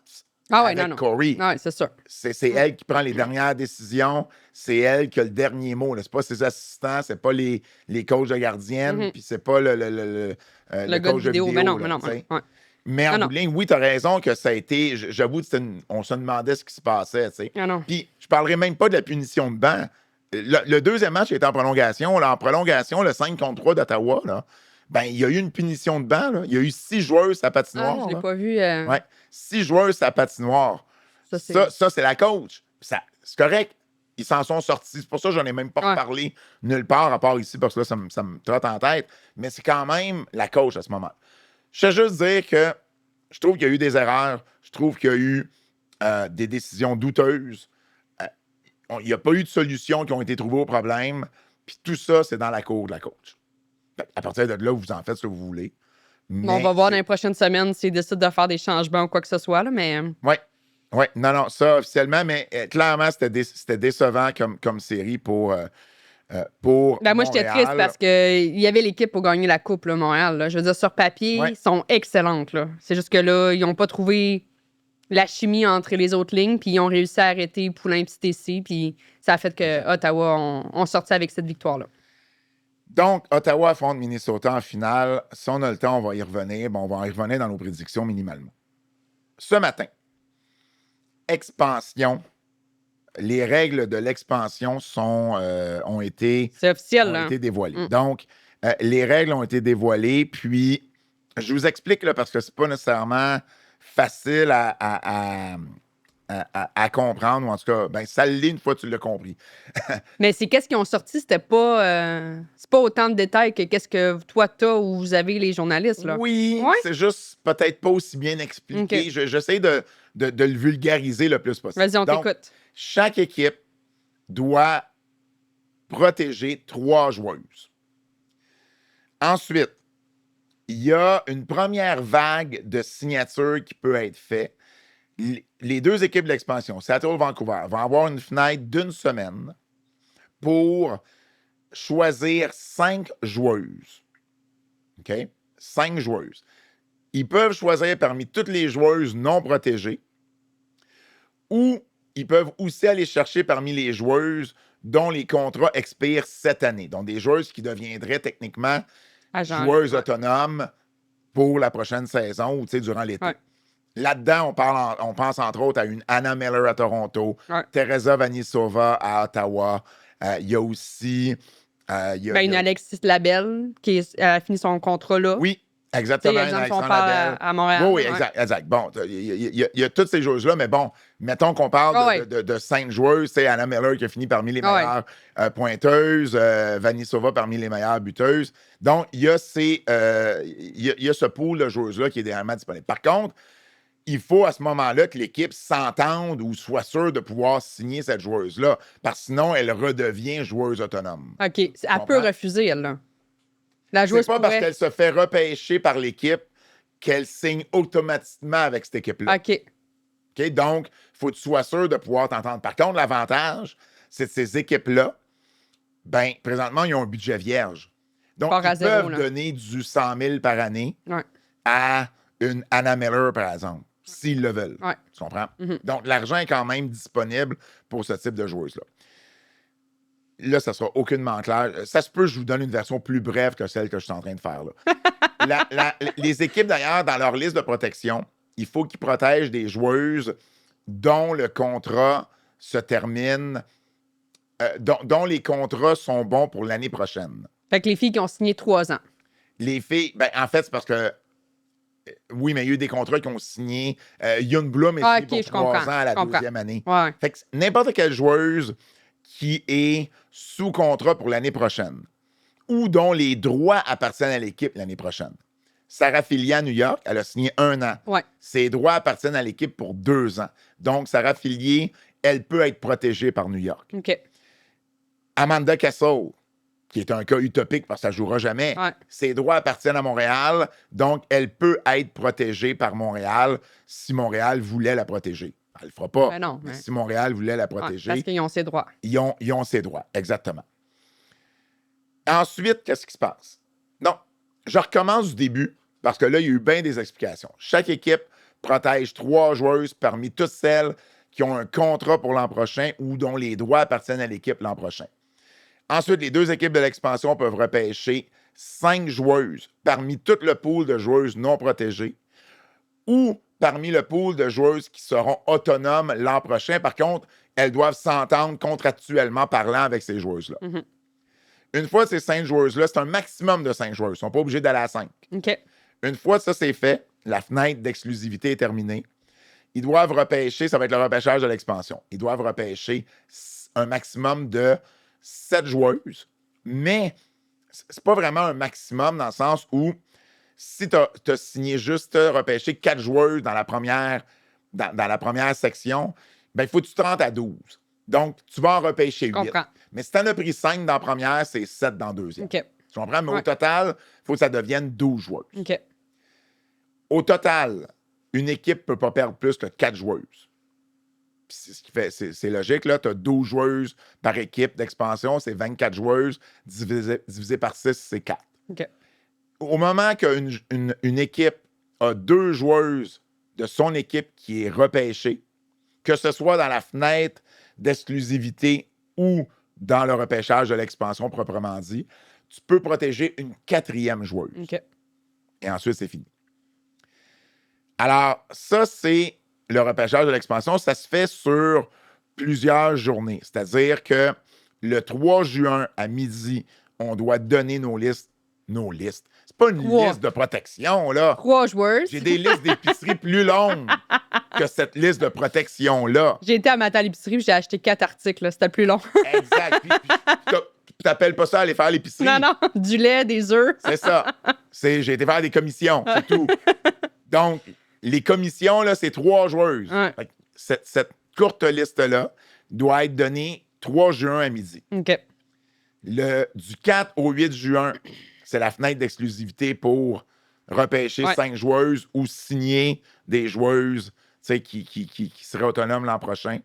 A: avec Corey.
B: Oui, c'est sûr.
A: C'est elle qui prend les dernières décisions. C'est elle qui a le dernier mot. C'est pas ses assistants, c'est pas les coachs de gardienne, puis c'est pas le coach de vidéo.
B: Mais non.
A: Mais en bout de ligne, oui, tu as raison que ça a été... J'avoue, on se demandait ce qui se passait. Puis je parlerai même pas de la punition de banc. Le deuxième match était en prolongation. Là, en prolongation, le 5-3 d'Ottawa, là, ben, il y a eu une punition de banc. Là. Il y a eu 6 joueurs à patinoire.
B: Je l'ai pas vu.
A: 6 joueurs à patinoire. Ça, c'est la coach. C'est correct. Ils s'en sont sortis. C'est pour ça que j'en ai même pas reparlé nulle part, à part ici, parce que là, ça me trotte en tête. Mais c'est quand même la coach à ce moment. Je veux juste dire que je trouve qu'il y a eu des erreurs. Je trouve qu'il y a eu des décisions douteuses. Il n'y a pas eu de solutions qui ont été trouvées au problème. Puis tout ça, c'est dans la cour de la coach. À partir de là, vous en faites ce que vous voulez.
B: On va voir dans les prochaines semaines s'ils décident de faire des changements ou quoi que ce soit. Là, mais...
A: Oui. Non, ça officiellement, mais clairement, c'était décevant comme série pour
B: moi, j'étais triste parce qu'il y avait l'équipe pour gagner la Coupe, là, Montréal. Là. Je veux dire, sur papier, ils sont excellentes. Là. C'est juste que là, ils n'ont pas trouvé la chimie entre les autres lignes, puis ils ont réussi à arrêter Poulain et TC, puis ça a fait que Ottawa ont sorti avec cette victoire-là.
A: Donc, Ottawa affronte Minnesota en finale. Si on a le temps, on va y revenir. Bon, on va y revenir dans nos prédictions minimalement. Ce matin, expansion. Les règles de l'expansion ont été
B: c'est officiel,
A: été dévoilées. Donc, les règles ont été dévoilées, puis Je vous explique là, parce que c'est pas nécessairement facile à comprendre, ou en tout cas, ben, ça l'est une fois que tu l'as compris.
B: Mais c'est qu'est-ce qu'ils ont sorti, c'est pas autant de détails que qu'est-ce que toi t'as ou vous avez les journalistes, là.
A: Oui,
B: Ouais?
A: c'est juste peut-être pas aussi bien expliqué.
B: OK.
A: J'essaie de le vulgariser le plus possible.
B: Vas-y, on
A: Donc,
B: t'écoute.
A: chaque équipe doit protéger 3 joueuses. Ensuite, il y a une première vague de signatures qui peut être faite. Les 2 équipes de l'expansion, Seattle et Vancouver, vont avoir une fenêtre d'1 semaine pour choisir 5 joueuses. OK? 5 joueuses. Ils peuvent choisir parmi toutes les joueuses non protégées ou ils peuvent aussi aller chercher parmi les joueuses dont les contrats expirent cette année. Donc, des joueuses qui deviendraient techniquement joueuses autonomes pour la prochaine saison ou durant l'été.
B: Ouais.
A: Là-dedans, on pense entre autres à une Anna Miller à Toronto, Teresa Vanisova à Ottawa. Il y a aussi...
B: une Alexis Labelle qui a fini son contrat là.
A: Oui, exactement.
B: On parle à Montréal.
A: Oui, exact. Bon, il y a toutes ces joueuses-là, mais bon, mettons qu'on parle de 5 joueuses. C'est Anna Miller qui a fini parmi les meilleures pointeuses, Vanisova parmi les meilleures buteuses. Donc, il y a ce pool de joueuses-là qui est réellement disponible. Par contre, il faut à ce moment-là que l'équipe s'entende ou soit sûre de pouvoir signer cette joueuse-là, parce que sinon, elle redevient joueuse autonome.
B: OK. Elle peut refuser, elle, là. La joueuse
A: c'est pas parce qu'elle se fait repêcher par l'équipe qu'elle signe automatiquement avec cette équipe-là.
B: OK.
A: Donc, il faut que tu sois sûr de pouvoir t'entendre. Par contre, l'avantage, c'est que ces équipes-là, ben, présentement, ils ont un budget vierge. Donc, ils peuvent donner du 100 000 par année à une Anna Miller, par exemple, s'ils le veulent. Tu comprends?
B: Mm-hmm.
A: Donc, l'argent est quand même disponible pour ce type de joueuse-là. Là, ça sera aucunement clair. Ça se peut que je vous donne une version plus brève que celle que je suis en train de faire. Là. Les équipes, d'ailleurs, dans leur liste de protection, il faut qu'ils protègent des joueuses dont le contrat se termine, dont les contrats sont bons pour l'année prochaine.
B: Fait que les filles qui ont signé 3 ans.
A: Les filles, ben, en fait, c'est parce que oui, mais il y a eu des contrats qui ont signé. Youngbloom est signé pour 3 ans à la 12e année.
B: Ouais.
A: Fait que n'importe quelle joueuse qui est sous contrat pour l'année prochaine ou dont les droits appartiennent à l'équipe l'année prochaine. Sarah Fillier à New York, elle a signé 1 an.
B: Ouais.
A: Ses droits appartiennent à l'équipe pour 2 ans. Donc, Sarah Fillier, elle peut être protégée par New York.
B: OK.
A: Amanda Castle, qui est un cas utopique parce que ça ne jouera jamais, ses droits appartiennent à Montréal, donc elle peut être protégée par Montréal si Montréal voulait la protéger. Elle ne le fera pas.
B: Ben non,
A: mais si Montréal voulait la protéger...
B: parce qu'ils ont ses droits.
A: Ils ont ses droits, exactement. Ensuite, qu'est-ce qui se passe? Non, je recommence du début, parce que là, il y a eu bien des explications. Chaque équipe protège 3 joueuses parmi toutes celles qui ont un contrat pour l'an prochain ou dont les droits appartiennent à l'équipe l'an prochain. Ensuite, les 2 équipes de l'expansion peuvent repêcher 5 joueuses parmi tout le pool de joueuses non protégées ou parmi le pool de joueuses qui seront autonomes l'an prochain. Par contre, elles doivent s'entendre contractuellement parlant avec ces joueuses-là.
B: Mm-hmm.
A: Une fois ces 5 joueuses-là, c'est un maximum de 5 joueuses. Ils ne sont pas obligés d'aller à 5.
B: OK.
A: Une fois ça c'est fait, la fenêtre d'exclusivité est terminée. Ils doivent repêcher, ça va être le repêchage de l'expansion. Ils doivent repêcher un maximum de 7 joueuses, mais c'est pas vraiment un maximum dans le sens où si tu as signé juste repêcher 4 joueuses dans la première section, ben il faut que tu te rendes à 12. Donc, tu vas en repêcher 8. Mais si tu en as pris 5 dans la première, c'est 7 dans la deuxième.
B: Okay.
A: Tu comprends? Mais au total, il faut que ça devienne 12 joueuses.
B: Okay.
A: Au total, une équipe ne peut pas perdre plus que 4 joueuses. C'est logique, là. Tu as 12 joueuses par équipe d'expansion, c'est 24 joueuses. Divisé par 6, c'est 4.
B: Okay.
A: Au moment qu'une équipe a 2 joueuses de son équipe qui est repêchée, que ce soit dans la fenêtre d'exclusivité ou dans le repêchage de l'expansion proprement dit, tu peux protéger une 4e joueuse.
B: Okay.
A: Et ensuite, c'est fini. Alors, ça, c'est le repêchage de l'expansion. Ça se fait sur plusieurs journées. C'est-à-dire que le 3 juin à midi, on doit donner nos listes. Nos listes. pas une
B: 3.
A: liste de protection, là.
B: 3 joueuses.
A: J'ai des listes d'épicerie plus longues que cette liste de protection-là.
B: J'ai été à matin à l'épicerie puis j'ai acheté 4 articles. Là. C'était plus long.
A: Exact. Puis t'appelles pas ça aller faire l'épicerie.
B: Non, du lait, des œufs.
A: C'est ça. J'ai été faire des commissions, c'est tout. Donc, les commissions, là, c'est 3 joueuses.
B: Ouais.
A: Fait que cette courte liste-là doit être donnée 3 juin à midi.
B: OK.
A: Du 4 au 8 juin, c'est la fenêtre d'exclusivité pour repêcher 5 joueuses ou signer des joueuses qui seraient autonomes l'an prochain.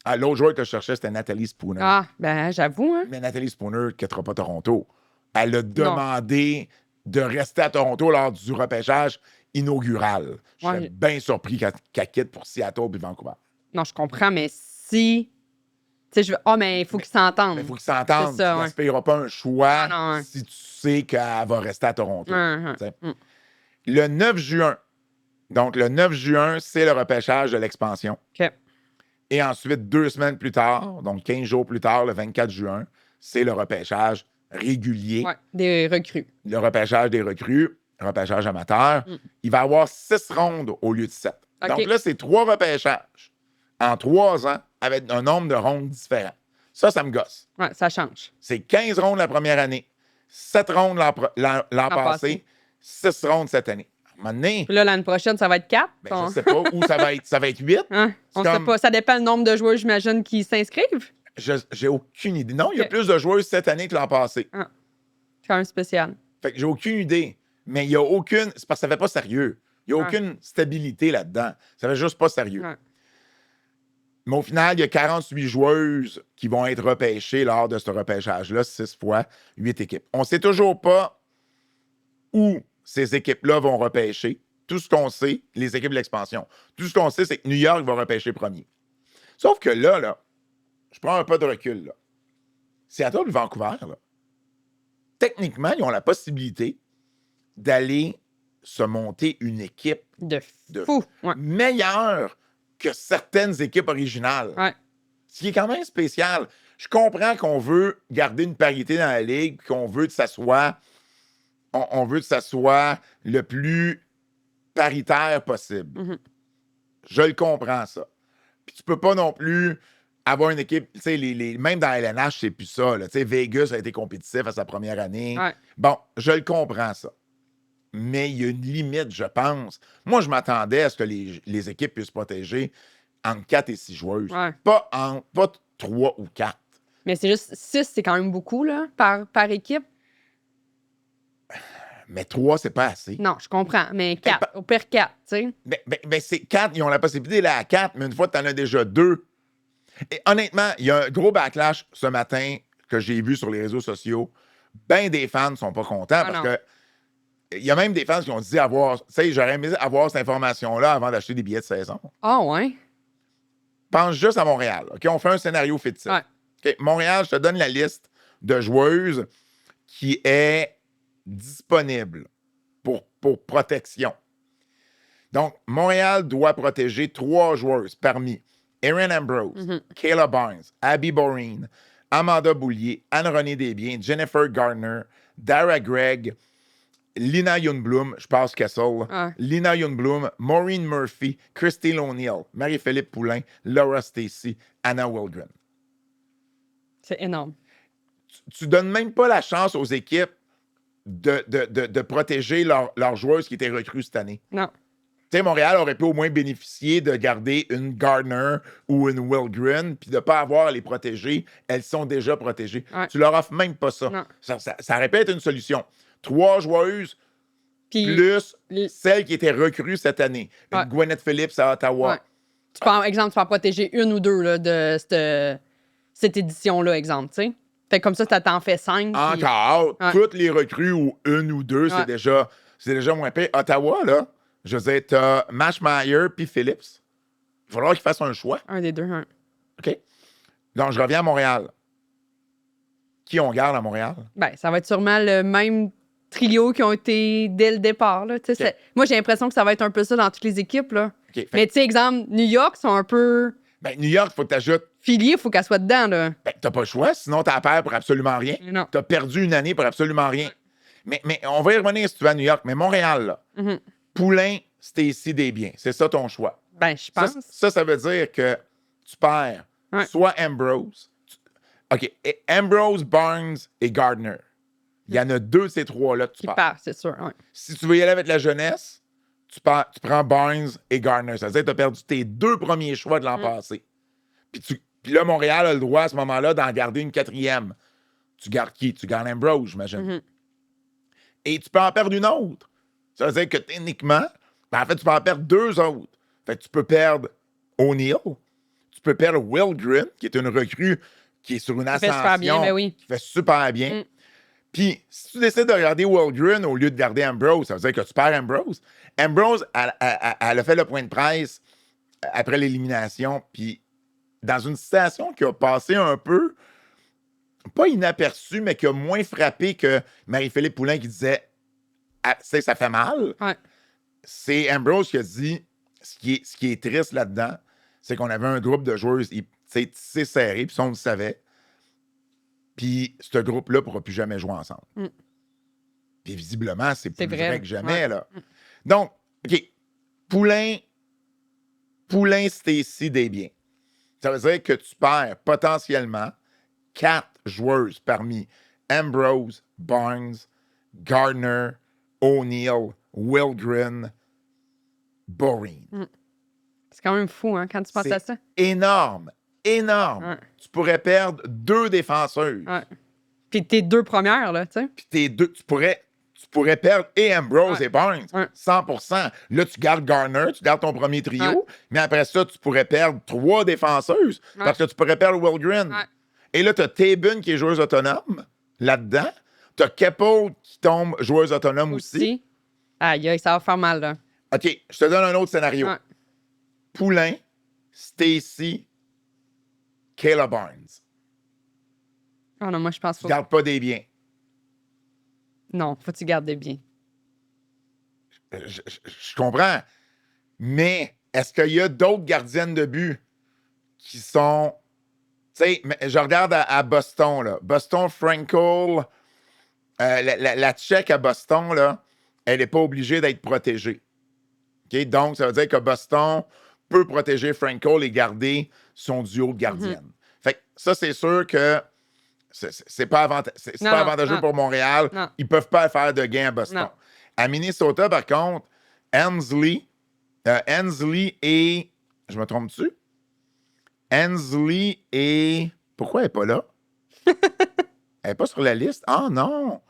A: Ah, l'autre joueur que je cherchais, c'était Nathalie Spooner.
B: Ah, ben j'avoue. Hein?
A: Mais Nathalie Spooner ne quittera pas Toronto. Elle a demandé de rester à Toronto lors du repêchage inaugural. Je serais bien surpris qu'elle quitte pour Seattle et Vancouver.
B: Non, je comprends, mais si... Tu sais, je veux... Ah, mais il faut qu'ils s'entendent.
A: Il faut qu'ils s'entendent. Tu ne se payeras pas un choix si tu sais qu'elle va rester à Toronto. Le 9 juin, donc le 9 juin, c'est le repêchage de l'expansion.
B: OK.
A: Et ensuite, 2 semaines plus tard, donc 15 jours plus tard, le 24 juin, c'est le repêchage régulier.
B: Oui, des recrues.
A: Le repêchage des recrues, le repêchage amateur. Il va y avoir 6 rondes au lieu de 7. Okay. Donc là, c'est 3 repêchages en 3 ans avec un nombre de rondes différents. Ça me gosse.
B: Oui, ça change.
A: C'est 15 rondes la première année, 7 rondes l'an passé, 6 rondes cette année. Puis
B: là, l'année prochaine, ça va être 4?
A: Ben, je ne sais pas. Ou ça va être 8.
B: Hein? On sait pas. Ça dépend du nombre de joueurs, j'imagine, qui s'inscrivent?
A: J'ai aucune idée. Non, il y a plus de joueurs cette année que l'an passé.
B: Ah. C'est quand même spécial.
A: Fait que j'ai aucune idée. Mais il n'y a aucune... C'est parce que ça ne fait pas sérieux. Il n'y a aucune stabilité là-dedans. Ça ne fait juste pas sérieux. Mais au final, il y a 48 joueuses qui vont être repêchées lors de ce repêchage-là, 6 fois 8 équipes. On ne sait toujours pas où ces équipes-là vont repêcher. Tout ce qu'on sait, les équipes de l'expansion, tout ce qu'on sait, c'est que New York va repêcher premier. Sauf que là, je prends un peu de recul. Là. Seattle et Vancouver, là, techniquement, ils ont la possibilité d'aller se monter une équipe
B: de fou.
A: Meilleure que certaines équipes originales.
B: Ouais.
A: Ce qui est quand même spécial. Je comprends qu'on veut garder une parité dans la ligue, qu'on veut que ça soit... On veut que ça soit le plus paritaire possible.
B: Mm-hmm.
A: Je le comprends, ça. Puis tu peux pas non plus avoir une équipe... Tu sais, même dans la LNH, c'est plus ça. Tu sais, Vegas a été compétitif à sa première année.
B: Ouais.
A: Bon, je le comprends, ça. Mais il y a une limite, je pense. Moi, je m'attendais à ce que les équipes puissent protéger entre 4 et 6 joueuses.
B: Ouais.
A: Pas 3 ou 4.
B: Mais c'est juste 6, c'est quand même beaucoup, là, par équipe.
A: Mais 3, c'est pas assez.
B: Non, je comprends. Mais 4, au pire 4, tu sais.
A: Ben c'est 4, ils ont la possibilité d'aller à 4, mais une fois que tu en as déjà 2. Et honnêtement, il y a un gros backlash ce matin que j'ai vu sur les réseaux sociaux. Ben des fans ne sont pas contents parce que il y a même des fans qui ont dit j'aurais aimé avoir cette information-là avant d'acheter des billets de saison.
B: Ah ouais?
A: Pense juste à Montréal. OK, on fait un scénario fictif.
B: Ouais.
A: Okay, Montréal, je te donne la liste de joueuses qui est disponible pour protection. Donc, Montréal doit protéger 3 joueuses parmi Erin Ambrose, Kayla Barnes, Abby Boreen, Amanda Boulier, Anne-Renée Desbiens, Jennifer Gardner, Dara Gregg, Lina Younblum, je passe Kessel, Lina Younblum, Maureen Murphy, Christine O'Neill, Marie-Philippe Poulain, Laura Stacey, Anna Wildren.
B: C'est énorme.
A: Tu donnes même pas la chance aux équipes de protéger leurs joueuses qui étaient recrues cette année.
B: Non.
A: Tu sais, Montréal aurait pu au moins bénéficier de garder une Gardner ou une Wildren, puis de ne pas avoir à les protéger. Elles sont déjà protégées.
B: Ouais.
A: Tu leur offres même pas ça. Ça aurait pu être une solution. 3 joueuses plus celles qui étaient recrues cette année. Une Gwyneth Phillips à Ottawa.
B: Ouais. Tu peux en protéger 1 ou 2 là, de cette édition-là, exemple, tu sais. Fait que comme ça t'en fais 5.
A: Encore. Toutes les recrues ou 1 ou 2, c'est déjà moins pire. Ottawa, là, je veux dire, t'as Mashmeyer puis Phillips. Il va falloir qu'ils fassent un choix.
B: Un des deux,
A: OK? Donc, je reviens à Montréal. Qui on garde à Montréal?
B: Ben, ça va être sûrement le même trio qui ont été dès le départ. Là. Okay. Moi, j'ai l'impression que ça va être un peu ça dans toutes les équipes. Là.
A: Okay,
B: mais tu sais, exemple, New York sont un peu...
A: Ben, New York, il faut que tu ajoutes...
B: Filier, il faut qu'elle soit dedans. Là.
A: Ben, t'as pas le choix, sinon t'as à perdre pour absolument rien.
B: Non.
A: T'as perdu une année pour absolument rien. Mais on va y revenir si tu vas à New York. Mais Montréal, là, Poulain, Stacey Desbiens. C'est ça ton choix.
B: Ben, je pense.
A: Ça veut dire que tu perds soit Ambrose. OK. Ambrose, Barnes et Gardner. Il y en a 2 de ces 3-là que tu perds.
B: C'est sûr. Ouais.
A: Si tu veux y aller avec la jeunesse, tu prends Barnes et Gardner. Ça veut dire que tu as perdu tes 2 premiers choix de l'an passé. Puis là, Montréal a le droit à ce moment-là d'en garder une 4e. Tu gardes qui? Tu gardes Ambrose, j'imagine. Et tu peux en perdre une autre. Ça veut dire que techniquement, en fait, tu peux en perdre 2 autres. Fait que tu peux perdre O'Neill. Tu peux perdre Wilgren, qui est une recrue qui est sur une ascension. Qui fait super bien,
B: ben oui.
A: Qui fait super bien. Puis, si tu décides de regarder Wilgren au lieu de garder Ambrose, ça veut dire que tu perds Ambrose. Ambrose, elle a fait le point de presse après l'élimination, puis dans une situation qui a passé un peu, pas inaperçue, mais qui a moins frappé que Marie-Philippe Poulin qui disait « ça fait mal
B: ouais. ».
A: C'est Ambrose qui a dit, ce qui est triste là-dedans, c'est qu'on avait un groupe de joueurs tissé serré, puis on le savait. Puis ce groupe-là ne pourra plus jamais jouer ensemble. Puis visiblement, c'est plus vrai que jamais. Là. Donc, OK. Poulain, Stacey Desbiens. Ça veut dire que tu perds potentiellement 4 joueuses parmi Ambrose, Barnes, Gardner, O'Neill, Wilgren, Boreen.
B: C'est quand même fou, hein, quand tu penses à ça.
A: Énorme. Ouais. Tu pourrais perdre 2 défenseuses.
B: Ouais. Puis tes 2 premières, là, tu sais.
A: Puis tes 2, tu pourrais perdre et Ambrose et Barnes. 100%. Là, tu gardes Garner, tu gardes ton premier trio, mais après ça, tu pourrais perdre 3 défenseuses parce que tu pourrais perdre Wilgren. Et là, tu as Tabin qui est joueuse autonome là-dedans. Tu as Keppel qui tombe joueuse autonome aussi.
B: Aïe, ça va faire mal, là.
A: OK, je te donne un autre scénario. Poulain, Stacey, Kayla Barnes.
B: Oh non, moi, je pense
A: pas. Tu gardes pas des biens.
B: Non, faut que tu gardes des biens.
A: Je comprends. Mais est-ce qu'il y a d'autres gardiennes de but qui sont... Tu sais, je regarde à Boston, là. Boston, Frankel, la Tchèque à Boston, là, elle n'est pas obligée d'être protégée. Okay? Donc, ça veut dire que Boston peut protéger Frankel et garder son duo de gardiennes. Fait que ça, c'est sûr que c'est pas avantageux pour Montréal.
B: Non.
A: Ils peuvent pas faire de gain à Boston.
B: Non.
A: À Minnesota, par contre, Hensley et... Je me trompe-tu? Hensley et... Pourquoi elle n'est pas là? Elle n'est pas sur la liste? Ah non!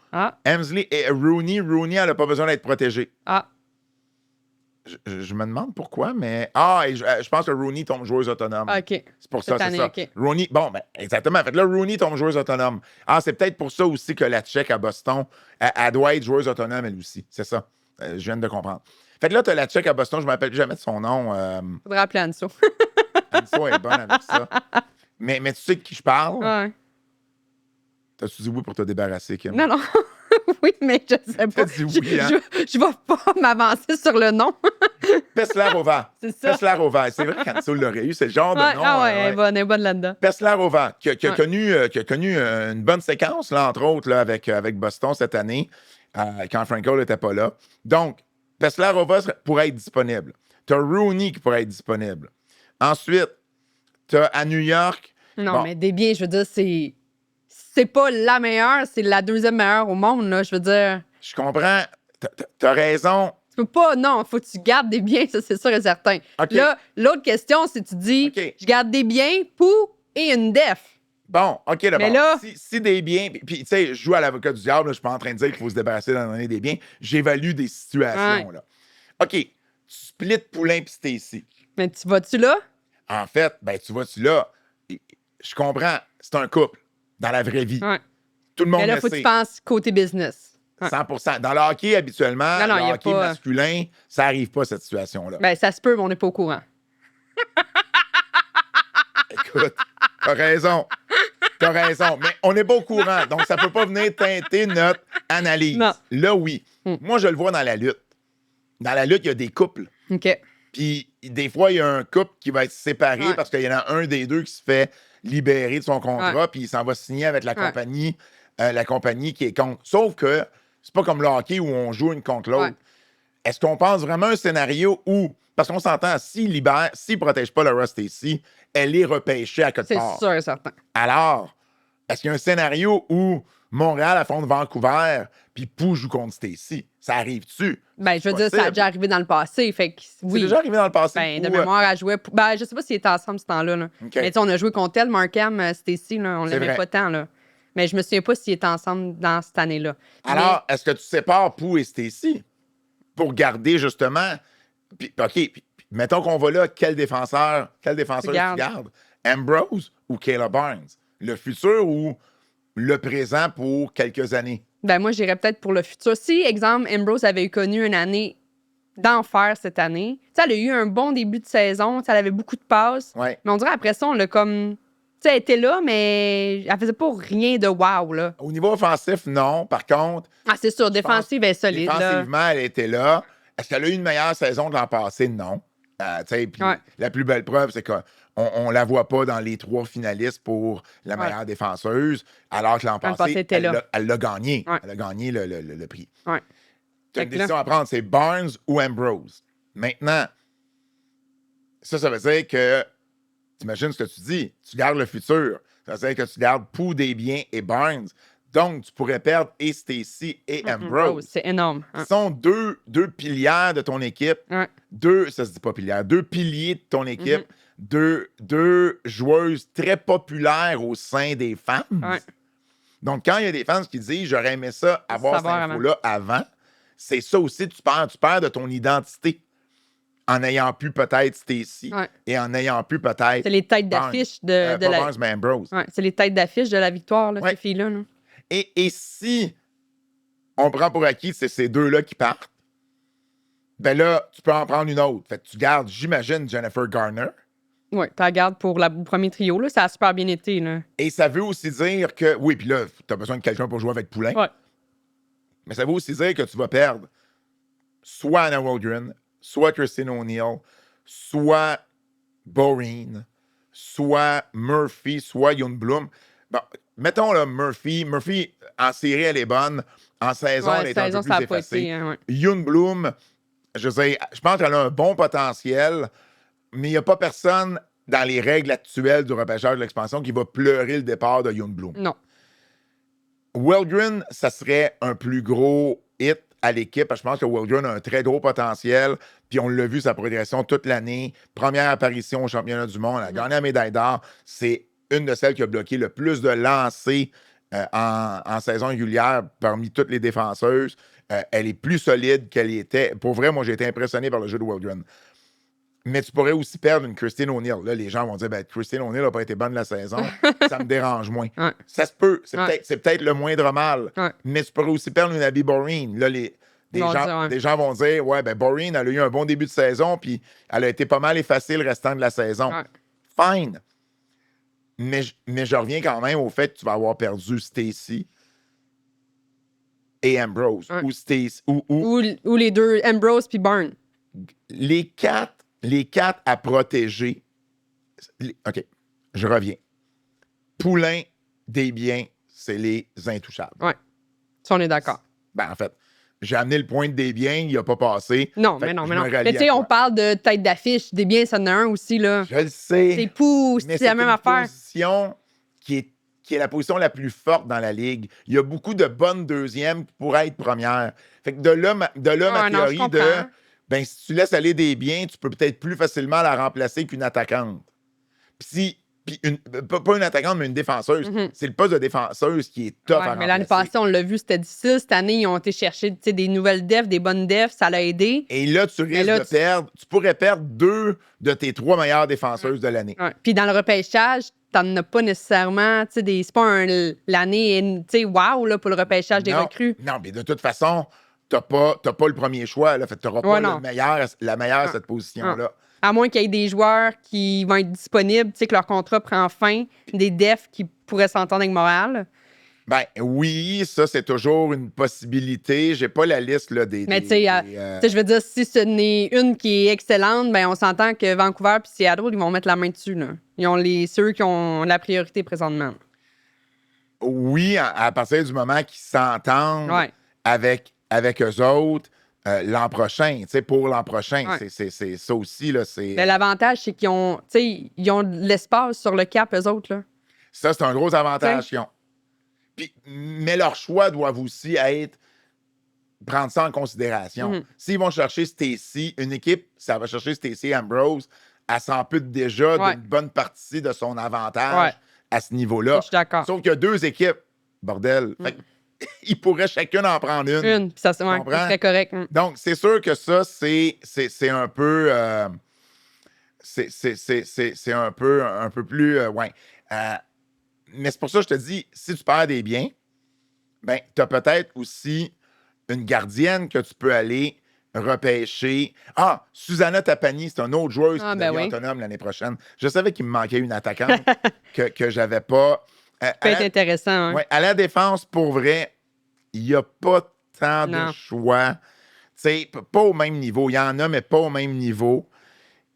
A: Hensley et Rooney, elle n'a pas besoin d'être protégée. Je me demande pourquoi, mais... je pense que Rooney tombe joueuse autonome.
B: OK.
A: C'est pour ça, c'est ça.
B: Okay.
A: Rooney, exactement. Fait que là, Rooney tombe joueuse autonome. C'est peut-être pour ça aussi que la Tchèque à Boston, elle doit être joueuse autonome, elle aussi. C'est ça. Je viens de comprendre. Fait que là, tu as la Tchèque à Boston, je ne me rappelle jamais de son nom.
B: Faudrait appeler Anso.
A: Anso est bonne avec ça. Mais tu sais de qui je parle?
B: Ouais.
A: T'as-tu dit oui pour te débarrasser, Kim?
B: Non. Oui, mais je sais pas.
A: Dit oui, hein?
B: Je vais pas m'avancer sur le nom.
A: Peslarova.
B: C'est ça.
A: Peslarova. C'est vrai qu'Anso l'aurait eu, c'est le genre de nom.
B: Elle est bonne là-dedans.
A: Peslarova, qui a connu une bonne séquence, là, entre autres, là, avec Boston cette année, quand Frankel n'était pas là. Donc, Peslarova pourrait être disponible. Tu as Rooney qui pourrait être disponible. Ensuite, tu as à New York...
B: Non, mais Desbiens, je veux dire, c'est pas la meilleure, c'est la 2e meilleure au monde, là, je veux dire.
A: Je comprends. T'as raison.
B: Tu peux pas, non, faut que tu gardes des biens, ça, c'est sûr et certain.
A: Okay.
B: Là, l'autre question, c'est tu dis, je garde des biens, pour et une def.
A: Bon, OK, là,
B: mais là...
A: Si des biens... Puis, tu sais, je joue à l'avocat du diable, là, je suis pas en train de dire qu'il faut se débarrasser d'en donner des biens. J'évalue des situations, là. OK, tu splits Poulain puis Stacey.
B: Mais tu vas-tu là?
A: En fait, tu vas-tu là? Je comprends, c'est un couple. Dans la vraie vie. Tout le monde le sait.
B: Mais là, il faut que tu penses côté business.
A: 100%. Dans le hockey, habituellement, le hockey masculin, ça n'arrive pas, cette situation-là.
B: Ça se peut, mais on n'est pas au courant.
A: Écoute, t'as raison. Mais on n'est pas au courant. Donc, ça ne peut pas venir teinter notre analyse.
B: Non.
A: Là, oui. Moi, je le vois dans la lutte. Dans la lutte, il y a des couples.
B: OK.
A: Puis, des fois, il y a un couple qui va être séparé parce qu'il y en a un des deux qui se fait libérer de son contrat, puis il s'en va signer avec la compagnie qui est contre. Sauf que C'est pas comme le hockey où on joue une contre l'autre.
B: Ouais.
A: Est-ce qu'on pense vraiment un scénario où, parce qu'on s'entend, s'il ne protège pas Laura Stacey, elle est repêchée à quelque
B: C'est
A: part.
B: sûr et certain.
A: Alors, est-ce qu'il y a un scénario où Montréal affronte Vancouver puis Pou joue contre Stacey? Ça arrive-tu?
B: Ben, je veux dire, ça a déjà arrivé dans le passé. Fait que,
A: C'est
B: oui.
A: déjà arrivé dans le passé.
B: Ben, de
A: Pou,
B: mémoire, elle jouait. Ben, je sais pas s'ils étaient ensemble ce temps-là. Là.
A: OK.
B: Mais tu sais, on a joué contre elle, Markham, Stacy, là. On
A: C'est
B: l'aimait
A: vrai.
B: pas tant, là. Mais je me souviens pas s'ils étaient ensemble dans cette année-là.
A: Alors, est-ce que tu sépares Pou et Stacey pour garder justement. Puis, mettons qu'on va là, quel défenseur tu gardes? Ambrose ou Caleb Barnes? Le futur ou le présent pour quelques années?
B: Ben, moi, j'irais peut-être pour le futur. Si, exemple, Ambrose avait connu une année d'enfer cette année, tu sais, elle a eu un bon début de saison, tu sais, elle avait beaucoup de passes.
A: Ouais.
B: Mais on dirait après ça, on l'a comme. Tu sais, elle était là, mais elle faisait pas rien de wow, là.
A: Au niveau offensif, non. Par contre,
B: Ah, c'est sûr, défensive, elle est solide, là.
A: défensivement, elle était là. Est-ce qu'elle a eu une meilleure saison de l'an passé? Non. Tu sais, puis
B: Ouais.
A: la plus belle preuve, c'est qu'on la voit pas dans les 3 finalistes pour la
B: Ouais.
A: meilleure défenseuse, alors que l'an
B: L'an
A: passé,
B: passé, était là.
A: elle l'a gagné.
B: Ouais.
A: Elle a gagné le prix.
B: Ouais.
A: Tu as
B: Fait
A: une
B: que là-
A: décision à prendre, c'est Barnes ou Ambrose. Maintenant, ça veut dire que, t'imagines ce que tu dis, tu gardes le futur. Ça veut dire que tu gardes Pou, Desbiens et Barnes. Donc, tu pourrais perdre et Stacey et Ambrose.
B: C'est énorme. Hein.
A: Ce sont deux pilières de ton équipe.
B: Ouais.
A: Ça se dit pas pilières, 2 piliers de ton équipe.
B: Mm-hmm.
A: Deux joueuses très populaires au sein des fans.
B: Ouais.
A: Donc, quand il y a des fans qui disent « J'aurais aimé ça, avoir cette
B: Savoir
A: info-là avant », c'est ça aussi, tu perds de ton identité en ayant pu peut-être Stacey
B: Ouais.
A: et en ayant pu peut-être...
B: C'est les têtes
A: Barnes.
B: d'affiche de
A: pas
B: la.
A: Barnes, mais Ambrose.
B: Ouais, c'est les têtes d'affiche de la victoire, là,
A: Ouais.
B: ces filles-là. Là.
A: Et si on prend pour acquis que c'est ces deux-là qui partent, ben là, tu peux en prendre une autre. Fait que tu gardes, j'imagine, Jennifer Garner.
B: Oui, tu la gardes pour le premier trio. Là, ça a super bien été. Là.
A: Et ça veut aussi dire que... Oui, puis là, tu as besoin de quelqu'un pour jouer avec Poulain.
B: Ouais.
A: Mais ça veut aussi dire que tu vas perdre soit Anna Waldron, soit Christine O'Neill, soit Boreen, soit Murphy, soit Youngbloom. Bon, mettons là, Murphy. Murphy, en série, elle est bonne. En saison,
B: Ouais,
A: elle est un
B: saison,
A: peu
B: ça
A: plus
B: a pas
A: effacée.
B: été, hein, ouais.
A: Youngbloom, je pense qu'elle a un bon potentiel, mais il n'y a pas personne dans les règles actuelles du repêchage de l'expansion qui va pleurer le départ de Youngbloom.
B: Non.
A: Waldron, ça serait un plus gros hit à l'équipe. Je pense que Waldron a un très gros potentiel. Puis on l'a vu, sa progression toute l'année. Première apparition au championnat du monde. Elle a gagné la médaille d'or. C'est une de celles qui a bloqué le plus de lancers en saison régulière parmi toutes les défenseuses. Elle est plus solide qu'elle était. Pour vrai, moi, j'ai été impressionné par le jeu de Waldron. Mais tu pourrais aussi perdre une Christine O'Neill. Là, les gens vont dire, Christine O'Neill n'a pas été bonne la saison. Ça me dérange moins.
B: Ouais.
A: Ça se peut.
B: Ouais.
A: C'est peut-être le moindre mal.
B: Ouais.
A: Mais tu pourrais aussi perdre une Abby Boreen. Là, des gens vont dire, ouais, Boreen, elle a eu un bon début de saison, puis elle a été pas mal effacée le restant de la saison.
B: Ouais.
A: Fine. Mais je reviens quand même au fait que tu vas avoir perdu Stacey et Ambrose.
B: Ouais.
A: Ou Stacey.
B: Ou les deux, Ambrose puis Barnes.
A: Les quatre à protéger. OK, je reviens. Poulain, Desbiens, c'est les intouchables.
B: Ouais. Ça, on est d'accord.
A: Ben, en fait, j'ai amené le point de Desbiens, il n'a pas passé.
B: Non,
A: Fait
B: mais
A: que
B: non,
A: je
B: mais
A: me
B: non.
A: rallie
B: Mais tu sais,
A: à
B: on
A: toi.
B: parle de tête d'affiche. Des biens, ça en a un aussi, là.
A: Je le sais.
B: C'est Pou,
A: mais
B: c'est la même
A: une
B: affaire.
A: position qui est la position la plus forte dans la ligue. Il y a beaucoup de bonnes deuxièmes qui pourraient être premières. Fait que de là ma
B: non, je
A: théorie
B: comprends.
A: si tu laisses aller des biens, tu peux peut-être plus facilement la remplacer qu'une attaquante. Pas une attaquante, mais une défenseuse.
B: Mhm.
A: C'est le poste de défenseuse qui est tough à
B: Ouais,
A: remplacer.
B: mais l'année passée, on l'a vu, c'était difficile. Cette année, ils ont été chercher des nouvelles defs, des bonnes defs. Ça l'a aidé.
A: Et là, tu risques
B: là,
A: de perdre. Tu pourrais perdre 2 de tes 3 meilleures défenseuses de l'année.
B: Ouais. Puis dans le repêchage, t'en as pas nécessairement. C'est pas l'année wow, là, pour le repêchage des recrues.
A: Non, mais de toute façon, t'as pas le premier choix. Tu n'auras pas la meilleure à cette position-là.
B: À moins qu'il y ait des joueurs qui vont être disponibles, que leur contrat prend fin, des defs qui pourraient s'entendre avec Montréal.
A: Ben oui, ça, c'est toujours une possibilité. J'ai pas la liste là, des...
B: Mais tu sais, je veux dire, si ce n'est une qui est excellente, ben on s'entend que Vancouver et Seattle, ils vont mettre la main dessus. Là. Ils ont ceux qui ont la priorité présentement.
A: Oui, à partir du moment qu'ils s'entendent.
B: Ouais.
A: avec eux autres l'an prochain, tu sais, pour l'an prochain.
B: Ouais.
A: C'est ça aussi, là, c'est...
B: Mais l'avantage, c'est qu'ils ont, tu sais, ils ont de l'espace sur le cap, eux autres, là.
A: Ça, c'est un gros avantage qu'ils ont. Puis, mais leurs choix doivent aussi être prendre ça en considération. S'ils vont chercher Stacey, une équipe, ça va chercher Stacey Ambrose, elle s'ampute déjà d'une bonne partie de son avantage à ce niveau-là.
B: Je suis d'accord.
A: Sauf qu'il y a 2 équipes, bordel. Fait ils pourraient chacun en prendre une.
B: Puis ça serait correct.
A: Donc, c'est sûr que ça, c'est un peu... c'est un peu plus... mais c'est pour ça que je te dis, si tu perds des biens, ben, tu as peut-être aussi une gardienne que tu peux aller repêcher. Ah, Susanna Tapani, c'est une autre joueuse qui devient autonome l'année prochaine. Je savais qu'il me manquait une attaquante que j'avais pas.
B: Ça peut être intéressant. Hein?
A: Ouais, à la défense, pour vrai, il n'y a pas tant de choix. T'sais, pas au même niveau. Il y en a, mais pas au même niveau.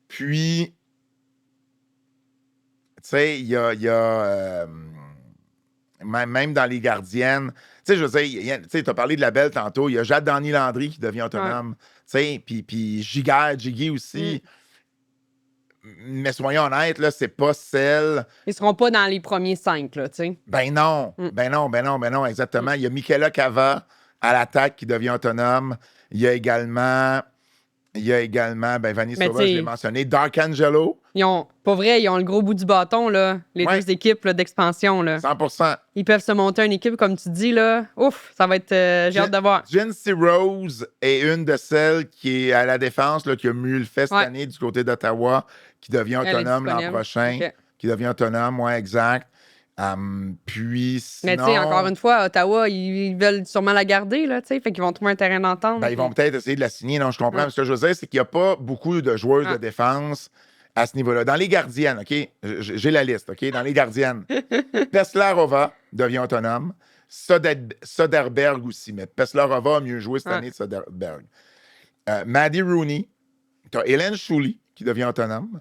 A: Puis, tu sais, il y a même dans les gardiennes. Tu sais, je veux dire, tu as parlé de la belle tantôt. Il y a Jade-Dany Landry qui devient autonome. Tu sais, puis Jiggy aussi. Mais soyons honnêtes, là, c'est pas celle...
B: Ils seront pas dans les premiers 5, là, tu sais.
A: Ben non, exactement. Il y a Michaela Cava à l'attaque qui devient autonome. Il y a également Vanny Sauva, je l'ai mentionné. Dark Angelo.
B: Pas vrai, ils ont le gros bout du bâton, là. Les 2 équipes là, d'expansion, là.
A: 100%.
B: Ils peuvent se monter une équipe, comme tu dis, là. Ouf, ça va être... j'ai hâte de voir.
A: Jency Rose est une de celles qui est à la défense, là, qui a mieux le fait cette année du côté d'Ottawa, qui devient autonome l'an prochain. Okay. Qui devient autonome, exact. Puis sinon...
B: Mais tu sais, encore une fois, Ottawa, ils veulent sûrement la garder, là, tu sais, fait qu'ils vont trouver un terrain d'entente.
A: Ben, ils vont peut-être essayer de la signer, non, je comprends. Mais ce que je veux dire, c'est qu'il n'y a pas beaucoup de joueuses de défense à ce niveau-là. Dans les gardiennes, OK? J'ai la liste, OK? Dans les gardiennes, Peslarova devient autonome. Soderberg aussi, mais Peslarova a mieux joué cette année de Soderberg. Maddie Rooney. T'as Hélène Chouli qui devient autonome.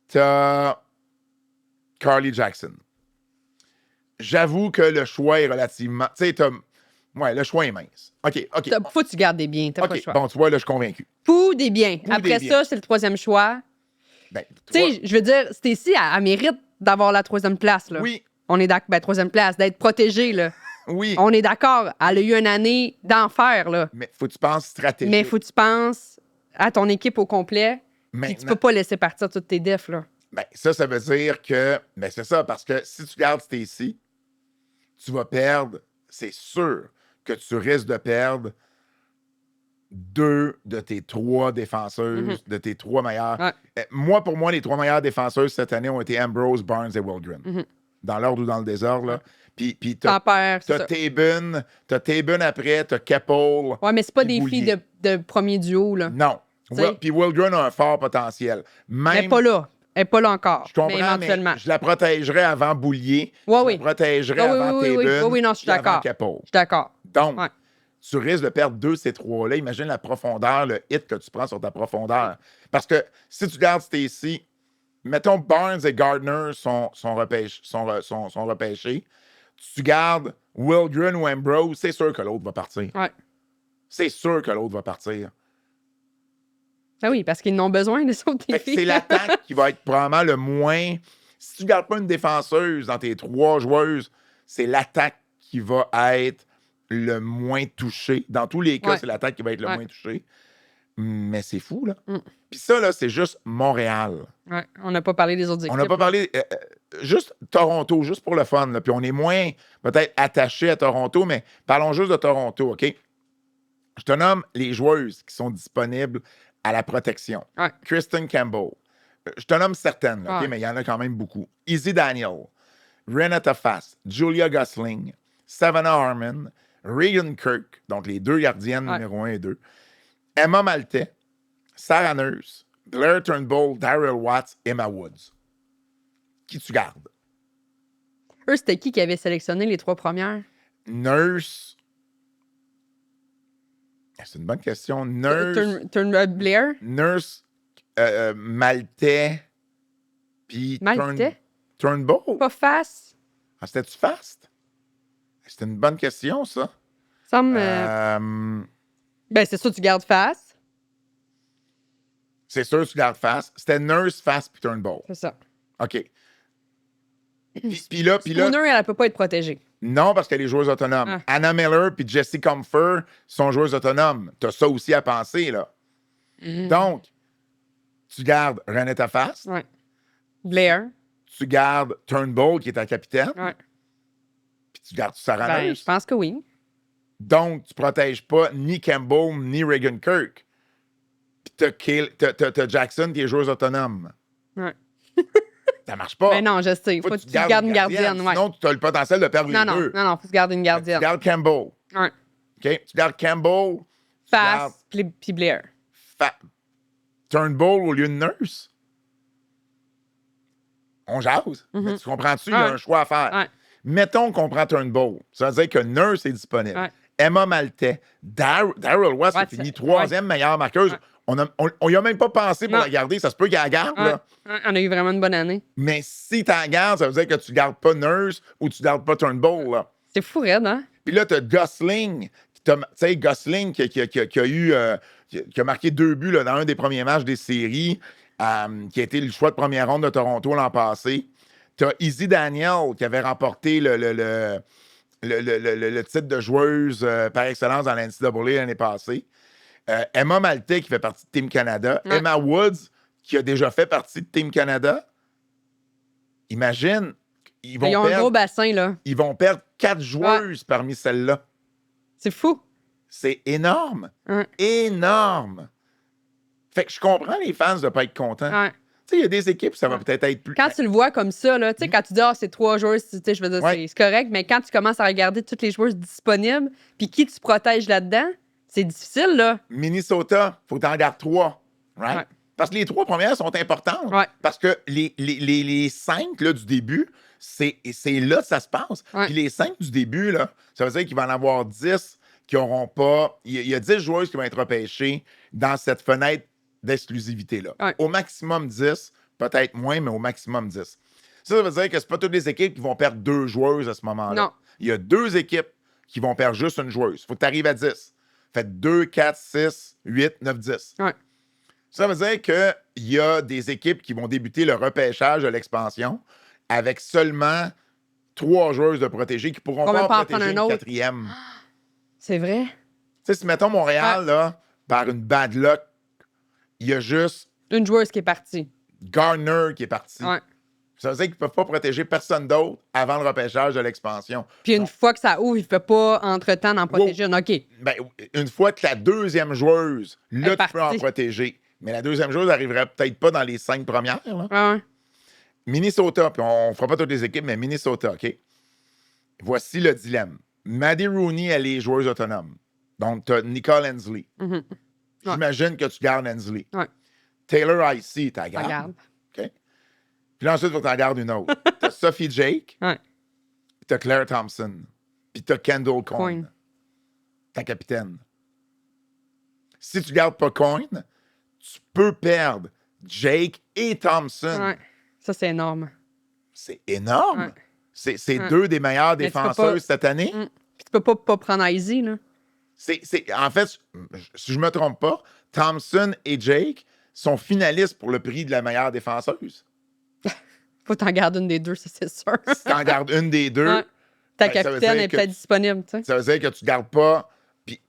A: T'as Carly Jackson. J'avoue que le choix est relativement... Tu sais, le choix est mince. OK.
B: Faut que tu gardes des biens, t'as pas le choix.
A: Bon, tu vois, là, je suis convaincu.
B: Pou des biens. Après ça, c'est le 3e choix.
A: Ben,
B: tu sais, je veux dire, Stacey, elle mérite d'avoir la 3e place, là.
A: Oui.
B: On est d'accord, 3e place, d'être protégée, là.
A: Oui.
B: On est d'accord. Elle a eu une année d'enfer, là.
A: Mais faut que tu penses stratégique.
B: Mais faut que tu penses à ton équipe au complet. Puis tu peux pas laisser partir toutes tes defs, là.
A: Ben, ça veut dire que... Ben, c'est ça, parce que si tu gardes Stacey, tu vas perdre, c'est sûr que tu risques de perdre 2 de tes 3 défenseuses, de tes 3 meilleures. Pour moi, les 3 meilleures défenseuses cette année ont été Ambrose, Barnes et Wildgren. Dans l'ordre ou dans le désordre, là. Puis t'as Tabun après, t'as Keppel.
B: Ouais, mais c'est pas des filles de premier duo, là.
A: Non. Puis Wildgren a un fort potentiel.
B: Elle n'est pas là. Elle n'est pas là encore.
A: Je comprends, mais éventuellement. Je la protégerais avant Boulier. Je la protégerais avant Tabun.
B: Oui, non, je suis d'accord. Je suis d'accord.
A: Donc, tu risques de perdre 2 de ces 3-là. Imagine la profondeur, le hit que tu prends sur ta profondeur. Parce que si tu gardes Stacey, mettons Barnes et Gardner sont repêchés. Tu gardes Wildgren ou Ambrose, c'est sûr que l'autre va partir. C'est sûr que l'autre va partir.
B: Ah oui, parce qu'ils n'ont besoin de sauter des filles.
A: C'est l'attaque qui va être probablement le moins... Si tu ne gardes pas une défenseuse dans tes 3 joueuses, c'est l'attaque qui va être le moins touchée. Dans tous les cas, c'est l'attaque qui va être le moins touchée. Mais c'est fou, là. Puis ça, là, c'est juste Montréal.
B: On n'a pas parlé des autres équipes.
A: On n'a pas parlé... juste Toronto, juste pour le fun. Là. Puis on est moins, peut-être, attaché à Toronto, mais parlons juste de Toronto, OK? Je te nomme les joueuses qui sont disponibles à la protection. Kristen Campbell. Je te nomme certaines, là, OK? Mais il y en a quand même beaucoup. Izzy Daniel, Renata Fast, Julia Gosling, Savannah Harmon, Regan Kirk, donc les 2 gardiennes numéro 1 et 2, Emma Maltais, Sarah Nurse, Blair Turnbull, Daryl Watts, Emma Woods. Qui tu gardes?
B: Eux, c'était qui avait sélectionné les 3 premières?
A: Nurse. C'est une bonne question. Nurse.
B: Blair?
A: Nurse, Maltais, puis
B: Turnbull? Pas Fast?
A: C'était-tu Fast? C'était une bonne question, ça.
B: Ça me... Ben, c'est sûr, tu gardes face.
A: C'est sûr, tu gardes face. C'était Nurse, Fast puis Turnbull.
B: C'est ça.
A: OK. Puis là...
B: Spooner, elle peut pas être protégée.
A: Non, parce qu'elle est joueuse autonome.
B: Ah.
A: Anna Miller puis Jessie Comfer sont joueuses autonomes. T'as ça aussi à penser, là. Donc, tu gardes Renetta Fast.
B: Ouais. Blair.
A: Tu gardes Turnbull, qui est ta capitaine.
B: Ouais.
A: Puis tu gardes Sarah
B: Ben,
A: Nurse.
B: je pense que oui.
A: Donc, tu protèges pas ni Campbell ni Reagan Kirk. Puis t'as Jackson qui est joueuse autonome.
B: Ouais.
A: Ça marche pas.
B: Ben non, je sais. Faut que tu gardes une gardienne. Ouais.
A: Sinon, tu as le potentiel de perdre les deux.
B: Non, faut que tu gardes une gardienne.
A: Tu gardes Campbell.
B: Ouais.
A: OK? Tu gardes Campbell.
B: Fast, puis Blair.
A: Turnbull au lieu de Nurse. On jase. Mais tu comprends-tu? Il y a un choix à faire.
B: Ouais.
A: Mettons qu'on prend Turnbull. Ça veut dire que Nurse est disponible.
B: Ouais.
A: Emma Maltais. Daryl West
B: Ouais,
A: a fini troisième meilleure marqueuse.
B: Ouais.
A: On y a même pas pensé pour
B: Non.
A: la garder. Ça se peut qu'elle la garde,
B: Ouais.
A: là.
B: Ouais, on a eu vraiment une bonne année.
A: Mais si tu la gardes, ça veut dire que tu gardes pas Nurse ou tu gardes pas Turnbull, là.
B: C'est fou, raide, hein?
A: Puis là, tu as Gosling. Tu sais, Gosling qui a marqué 2 buts là, dans un des premiers matchs des séries, qui a été le choix de première ronde de Toronto l'an passé. Tu as Izzy Daniel qui avait remporté le titre de joueuse par excellence dans l'NCAA l'année passée. Emma Maltais qui fait partie de Team Canada.
B: Ouais.
A: Emma Woods qui a déjà fait partie de Team Canada. Imagine, ils
B: Ils ont un gros bassin, là.
A: ils vont perdre 4 joueuses parmi celles-là.
B: C'est fou.
A: C'est énorme.
B: Ouais.
A: Énorme. Fait que je comprends les fans de ne pas être contents.
B: Ouais.
A: Tu sais, il y a des équipes, ça va peut-être être plus...
B: Quand tu le vois comme ça, là, tu sais, quand tu dis, c'est 3 joueurs, tu sais, je veux dire,
A: Ouais.
B: c'est correct, mais quand tu commences à regarder toutes les joueuses disponibles, puis qui tu protèges là-dedans, c'est difficile, là.
A: Minnesota, faut que tu en gardes 3. Right?
B: Ouais.
A: Parce que les 3 premières sont importantes.
B: Ouais.
A: Parce que les 5 là, du début, c'est là que ça se passe.
B: Ouais.
A: Puis les 5 du début, là, ça veut dire qu'il va en avoir 10 qui n'auront pas... Il y a 10 joueuses qui vont être repêchées dans cette fenêtre d'exclusivité-là.
B: Ouais.
A: Au maximum 10, peut-être moins, mais au maximum 10. Ça veut dire que c'est pas toutes les équipes qui vont perdre 2 joueuses à ce moment-là.
B: Non.
A: Il y a 2 équipes qui vont perdre juste une joueuse. Il faut que tu arrives à 10. Faites 2, 4, 6, 8, 9, 10.
B: Ouais.
A: Ça veut dire qu'il y a des équipes qui vont débuter le repêchage de l'expansion avec seulement 3 joueuses de protégées qui pourront
B: On va
A: pas
B: pas
A: en
B: en prendre
A: protéger
B: un
A: une
B: autre.
A: 4e.
B: C'est vrai.
A: Tu sais, si mettons Montréal, là, par une bad luck, il y a juste
B: Une joueuse qui est partie.
A: Gardner qui est parti.
B: Ouais.
A: Ça veut dire qu'ils ne peuvent pas protéger personne d'autre avant le repêchage de l'expansion.
B: Puis une fois que ça ouvre, il ne fait pas entre-temps d'en protéger une. OK.
A: Ben, une fois que la deuxième joueuse, là,
B: Elle est
A: tu peux en
B: partie.
A: protéger. Mais la deuxième joueuse n'arriverait peut-être pas dans les 5 premières. Là.
B: Ouais, ouais.
A: Minnesota, puis on ne fera pas toutes les équipes, mais Minnesota, OK? Voici le dilemme. Maddie Rooney, elle est joueuse autonome. Donc, tu as Nicole Hensley.
B: Mhm. Ouais.
A: J'imagine que tu gardes Hensley.
B: Ouais.
A: Taylor Icy, tu la gardes.
B: Regarde.
A: OK? Puis là, ensuite, il faut que tu en gardes une autre. Tu as Sophie Jake,
B: Ouais.
A: puis tu as Claire Thompson, puis tu as Kendall Coyne,
B: Coyne.
A: ta capitaine. Si tu gardes pas Coyne, tu peux perdre Jake et Thompson.
B: Ouais. Ça, c'est énorme.
A: C'est énorme.
B: Ouais.
A: C'est
B: Ouais.
A: 2 des meilleures
B: Mais tu peux
A: défenseuses
B: pas-
A: cette année.
B: Puis tu peux pas prendre Easy, là.
A: En fait, si je me trompe pas, Thompson et Jake sont finalistes pour le prix de la meilleure défenseuse.
B: Faut que t'en gardes une des deux, ça, c'est sûr.
A: Si tu en gardes une des deux,
B: Ouais. Ta
A: ben, ça veut
B: capitaine
A: dire
B: est
A: que
B: peut-être disponible, tu sais.
A: ça veut dire que tu gardes pas.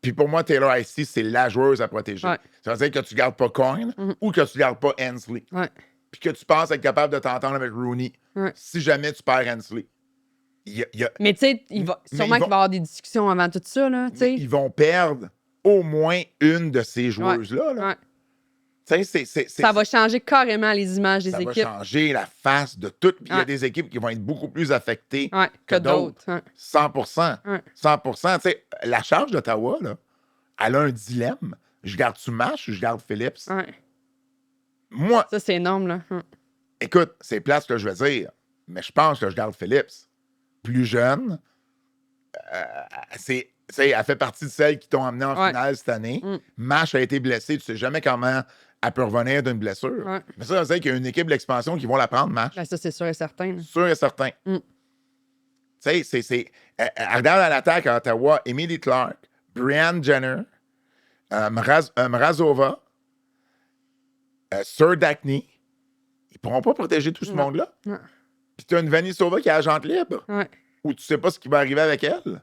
A: Puis pour moi, Taylor Icy, c'est la joueuse à protéger.
B: Ouais.
A: Ça veut dire que tu gardes pas Coyne ou que tu gardes pas Hensley.
B: Ouais.
A: Puis que tu penses être capable de t'entendre avec Rooney
B: Ouais.
A: si jamais tu perds Hensley. Il y a-
B: Mais tu sais,
A: Mais
B: sûrement
A: ils
B: qu'il va y avoir des discussions avant tout ça, là, tu sais.
A: ils vont perdre au moins une de ces joueuses-là. là.
B: Ouais.
A: Tu sais,
B: Ça va changer carrément les images des
A: ça va
B: équipes.
A: changer la face de tout. Puis il y a
B: Ouais.
A: des équipes qui vont être beaucoup plus affectées
B: Ouais, que d'autres. Ouais.
A: 100%.
B: Ouais.
A: 100%. Tu sais, la charge d'Ottawa, là, elle a un dilemme. Je garde-tu Mash ou je garde Phillips?
B: Ouais.
A: Moi,
B: Ça, c'est énorme, là.
A: écoute, c'est plate ce que je veux dire, mais je pense que je garde Phillips. Plus jeune, elle fait partie de celles qui t'ont amené en
B: Ouais.
A: finale cette année.
B: Mm.
A: Mash a été blessée. Tu sais jamais comment elle peut revenir d'une blessure.
B: Ouais.
A: Mais ça veut dire qu'il y a une équipe d'expansion qui vont la prendre, Mash.
B: Ben, ça, c'est sûr et certain. là.
A: Sûr et certain.
B: Mm.
A: Tu sais, elle regarde à l'attaque à Ottawa, Emily Clark, Brianne Jenner, Mrazova, Sir Daphne. Ils pourront pas protéger tout ce monde-là.
B: Non.
A: Puis tu as une Vanisova qui est agente libre.
B: Ouais.
A: Ou tu sais pas ce qui va arriver avec elle.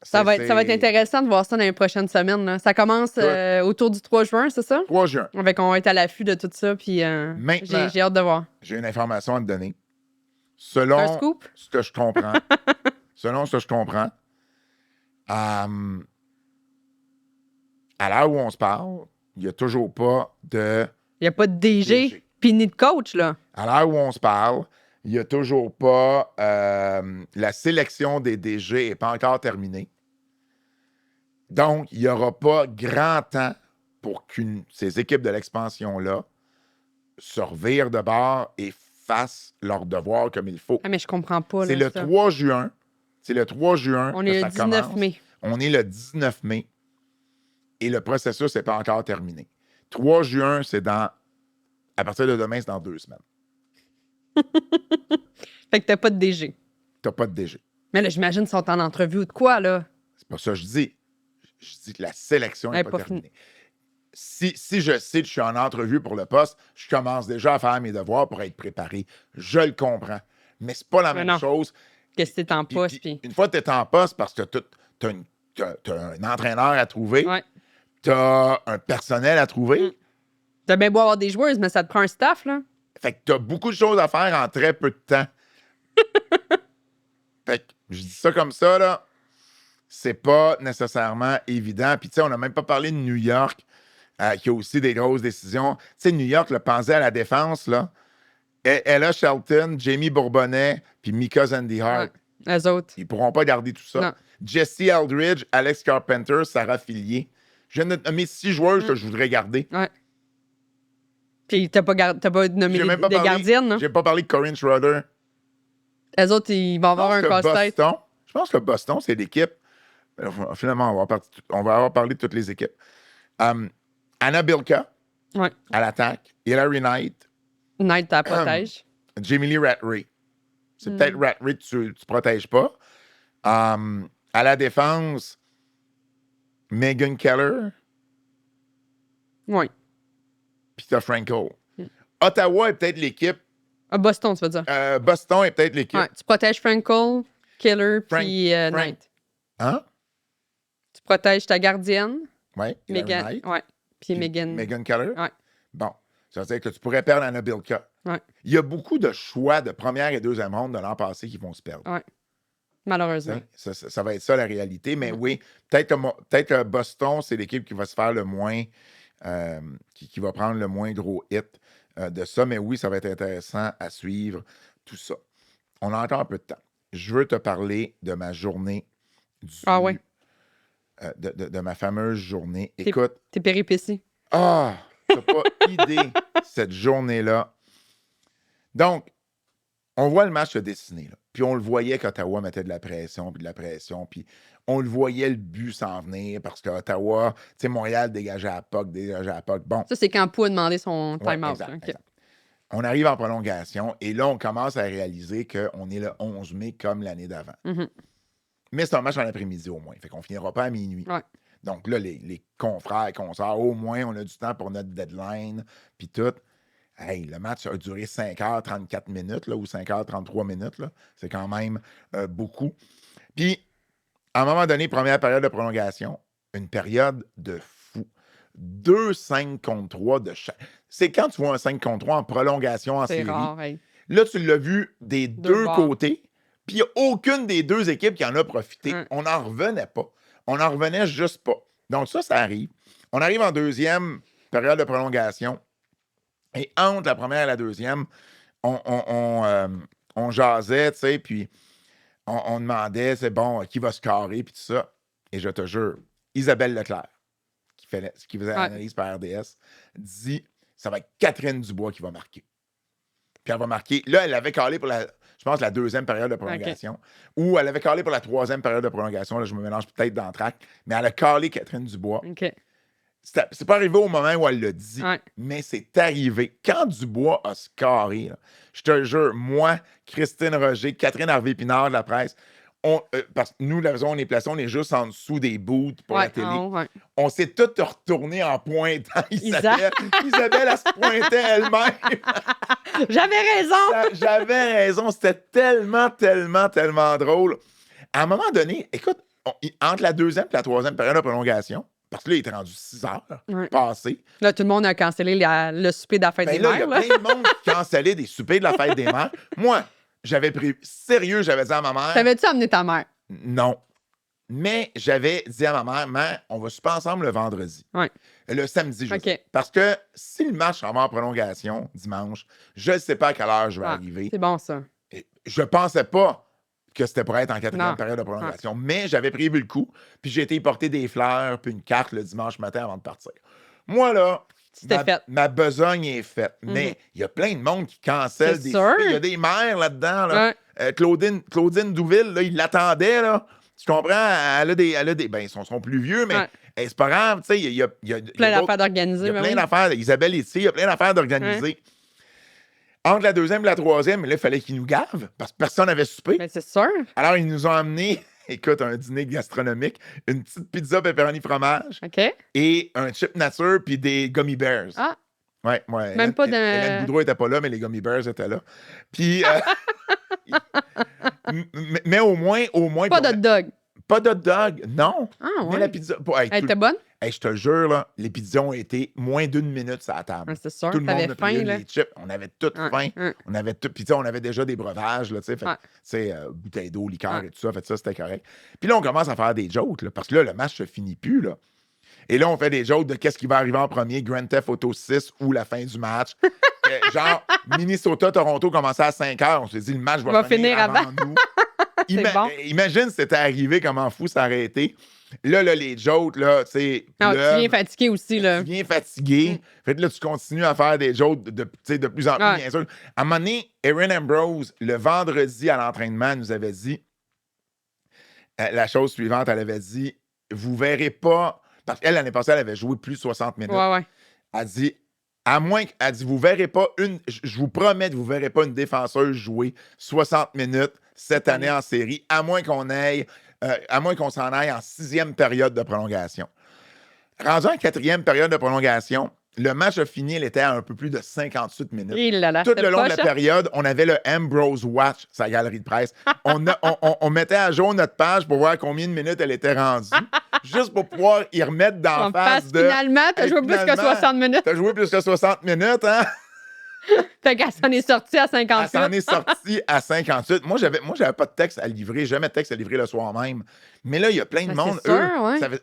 B: Ça va être intéressant de voir ça dans les prochaines semaines. Là. Ça commence autour du 3 juin, c'est ça?
A: 3 juin.
B: Fait on va être à l'affût de tout ça, puis j'ai hâte de voir.
A: J'ai une information à te donner. Selon
B: un scoop?
A: Ce que je comprends, à l'heure où on se parle, il n'y a toujours pas de...
B: Il n'y a pas de DG, puis ni de coach, là.
A: À l'heure où on se parle, il n'y a toujours pas... la sélection des DG n'est pas encore terminée. Donc, il n'y aura pas grand temps pour ces équipes de l'expansion-là se revirent de bord et fassent leur devoir comme il faut.
B: Ah, mais je comprends pas.
A: C'est le 3 juin. C'est le 3 juin
B: On
A: que
B: est
A: ça
B: le 19
A: commence.
B: mai.
A: On est le 19 mai. Et le processus n'est pas encore terminé. 3 juin, c'est à partir de demain, c'est dans 2 semaines.
B: Fait que t'as pas de DG.
A: T'as pas de DG.
B: Mais là, j'imagine qu'ils sont en entrevue ou de quoi, là?
A: C'est pas ça que je dis. Je dis que la sélection n'est pas terminée. Si je sais que je suis en entrevue pour le poste, je commence déjà à faire mes devoirs pour être préparé. Je le comprends. Mais c'est pas la même chose.
B: Qu'est-ce que t'es en poste? Puis...
A: Une fois que t'es en poste, parce que t'as un entraîneur à trouver, t'as un personnel à trouver.
B: T'as bien beau avoir des joueuses, mais ça te prend un staff, là.
A: Fait que t'as beaucoup de choses à faire en très peu de temps. Fait que je dis ça comme ça, là. C'est pas nécessairement évident. Puis, tu sais, on n'a même pas parlé de New York, qui a aussi des grosses décisions. Tu sais, New York, le pensait à la défense, là. Ella Shelton, Jamie Bourbonnais, puis Mika Zandy-Hart.
B: Les autres.
A: Ils pourront pas garder tout ça.
B: Non.
A: Jesse Aldridge, Alex Carpenter, Sarah Fillier. Je viens de nommer 6 joueurs que je voudrais garder.
B: Ouais. Puis t'as pas nommé des gardiennes, non?
A: J'ai pas parlé de Corinne Schroeder.
B: Les autres, ils vont avoir un casse-tête.
A: Je pense que Boston, c'est l'équipe. Finalement, on va avoir parlé de toutes les équipes. Anna Bilka, à l'attaque. Hilary Knight.
B: Knight, t'as protège.
A: Jamie Lee Rattray. C'est peut-être Rattray que tu protèges pas. À la défense, Megan Keller.
B: Oui.
A: Puis t'as Franco. Ottawa est peut-être l'équipe.
B: Boston, tu veux dire.
A: Boston est peut-être l'équipe.
B: Ouais, tu protèges Franco, Keller, puis Knight.
A: Hein?
B: Tu protèges ta gardienne.
A: Oui.
B: Megan. Ouais. Puis Megan.
A: Megan Keller.
B: Ouais.
A: Bon. Ça veut dire que tu pourrais perdre Anna Bilka.
B: Ouais.
A: Il y a beaucoup de choix de première et deuxième ronde de l'an passé qui vont se perdre.
B: Ouais. Malheureusement.
A: Ça va être ça la réalité. Mais oui, peut-être que Boston, c'est l'équipe qui va se faire le moins, qui va prendre le moins gros hit de ça. Mais oui, ça va être intéressant à suivre tout ça. On a encore un peu de temps. Je veux te parler de ma journée de ma fameuse journée. Écoute.
B: Tes péripéties.
A: Ah! T'as pas idée cette journée-là. Donc, on voit le match se dessiner. Là. Puis on le voyait qu'Ottawa mettait de la pression, puis on le voyait le but s'en venir parce qu'Ottawa, tu sais, Montréal dégageait à POC. Bon.
B: Ça, c'est quand Pou a demandé son time-out.
A: Exact. On arrive en prolongation et là, on commence à réaliser qu'on est le 11 mai comme l'année d'avant.
B: Mm-hmm.
A: Mais c'est un match en après-midi au moins. Fait qu'on finira pas à minuit.
B: Ouais.
A: Donc là, les confrères et consorts, au moins, on a du temps pour notre deadline, puis tout. Hey, le match a duré 5h34 minutes, là, ou 5h33 minutes. Là. C'est quand même beaucoup. Puis, à un moment donné, première période de prolongation, une période de fou. 2 5 contre 3 de chaque. C'est quand tu vois un 5 contre 3 en prolongation en série.
B: C'est rare, hey.
A: Là, tu l'as vu des deux côtés, puis il n'y a aucune des deux équipes qui en a profité. On n'en revenait pas. On n'en revenait juste pas. Donc, ça arrive. On arrive en deuxième période de prolongation. Et entre la première et la deuxième, on jasait, tu sais, puis on demandait, c'est bon, qui va se carrer, puis tout ça. Et je te jure, Isabelle Leclerc, qui faisait l'analyse par RDS, dit, ça va être Catherine Dubois qui va marquer. Puis elle va marquer. Là, elle avait calé pour je pense, la deuxième période de prolongation. Okay. Ou elle avait calé pour la troisième période de prolongation. Là, je me mélange peut-être dans le track. Mais elle a calé Catherine Dubois.
B: Okay.
A: C'est pas arrivé au moment où elle l'a dit, mais c'est arrivé. Quand Dubois a se carré, là, je te jure, moi, Christine Roger, Catherine Harvey-Pinard de la presse, parce que nous, la maison où on est placé, on est juste en dessous des booths pour la télé.
B: Ouais.
A: On s'est tous retournés en pointant Isabelle. Isabelle, elle se pointait elle-même.
B: J'avais raison!
A: J'avais raison. C'était tellement, tellement, tellement drôle. À un moment donné, écoute, entre la deuxième et la troisième période de prolongation, parce que là, il était rendu 6 heures passées.
B: Là, tout le monde a cancellé le souper de la fête des
A: Là,
B: mères.
A: il y a plein de monde qui cancellait des soupers de la fête des mères. Moi, j'avais pris... Sérieux, j'avais dit à ma mère...
B: T'avais-tu amené ta mère?
A: Non. Mais j'avais dit à ma mère, on va souper ensemble le vendredi.
B: Ouais.
A: Le samedi, je sais. Parce que si le match s'en va en prolongation dimanche, je ne sais pas à quelle heure je vais arriver.
B: C'est bon, ça.
A: Je pensais pas que c'était pour être en quatrième période de prolongation. Mais j'avais prévu le coup, puis j'ai été porter des fleurs puis une carte le dimanche matin avant de partir. Moi, là, ma besogne est faite. Mais il y a plein de monde qui cancelle des soupers. Il y a des mères là-dedans. Là. Claudine Douville, là, il l'attendait, là. Tu comprends? Elle a des... Ben, ils sont plus vieux, mais c'est pas grave, tu sais. Il y a
B: plein d'affaires d'organiser.
A: Il y a plein d'affaires. Isabelle est ici, il y a plein d'affaires d'organiser. Entre la deuxième et la troisième, là, il fallait qu'ils nous gavent parce que personne n'avait soupé.
B: Ben, c'est sûr.
A: Alors, ils nous ont amené, écoute, un dîner gastronomique, une petite pizza pepperoni fromage et un chip nature puis des gummy bears.
B: Ah!
A: Ouais.
B: Même pas
A: Hélène Boudreau n'était pas là, mais les gummy bears étaient là. Puis... mais au moins...
B: Pas d'hot dog.
A: Pas d'hot dog, non.
B: Ah, ouais.
A: Mais la pizza...
B: Elle était bonne?
A: Hey, je te jure, là, les pizzas ont été moins d'1 minute sur la table.
B: C'est sûr.
A: Tout le monde a
B: faim,
A: pris
B: là.
A: les chips. On avait tout faim. On avait tout. Puis, on avait déjà des breuvages, là, tu sais. Bouteilles d'eau, liqueur et tout ça. Fait ça, c'était correct. Puis là, on commence à faire des jokes, là, parce que là, le match se finit plus, là. Et là, on fait des jokes de qu'est-ce qui va arriver en premier, Grand Theft Auto 6 ou la fin du match. Genre, Minnesota-Toronto commençait à 5 heures. On s'est dit, le match va finir avant nous.
B: Bon.
A: Imagine si c'était arrivé, comment fou ça aurait été. Là, les jokes, là, tu sais.
B: Tu viens fatigué aussi, là.
A: Tu viens fatigué. Fait que là, tu continues à faire des jokes de plus en plus, bien sûr. À un moment donné, Erin Ambrose, le vendredi à l'entraînement, nous avait dit la chose suivante. Elle avait dit, vous verrez pas. Parce qu'elle, l'année passée, elle avait joué plus de 60 minutes.
B: Ouais.
A: Elle dit, à moins qu'elle dit, vous verrez pas je vous promets que vous verrez pas une défenseuse jouer 60 minutes cette année en série, à moins qu'on s'en aille en 6e période de prolongation. Rendu en 4e période de prolongation, le match a fini, il était à un peu plus de 58 minutes. Tout le long de la période, on avait le Ambrose Watch, sa galerie de presse. On mettait à jour notre page pour voir combien de minutes elle était rendue, juste pour pouvoir y remettre d'en face de...
B: Finalement, t'as joué plus que 60 minutes.
A: T'as joué plus que 60 minutes, hein?
B: Fait qu'elle s'en est sortie à 58.
A: Elle s'en est sortie à 58. Moi, j'avais pas de texte à livrer. Jamais de texte à livrer le soir même. Mais là, il y a plein de monde.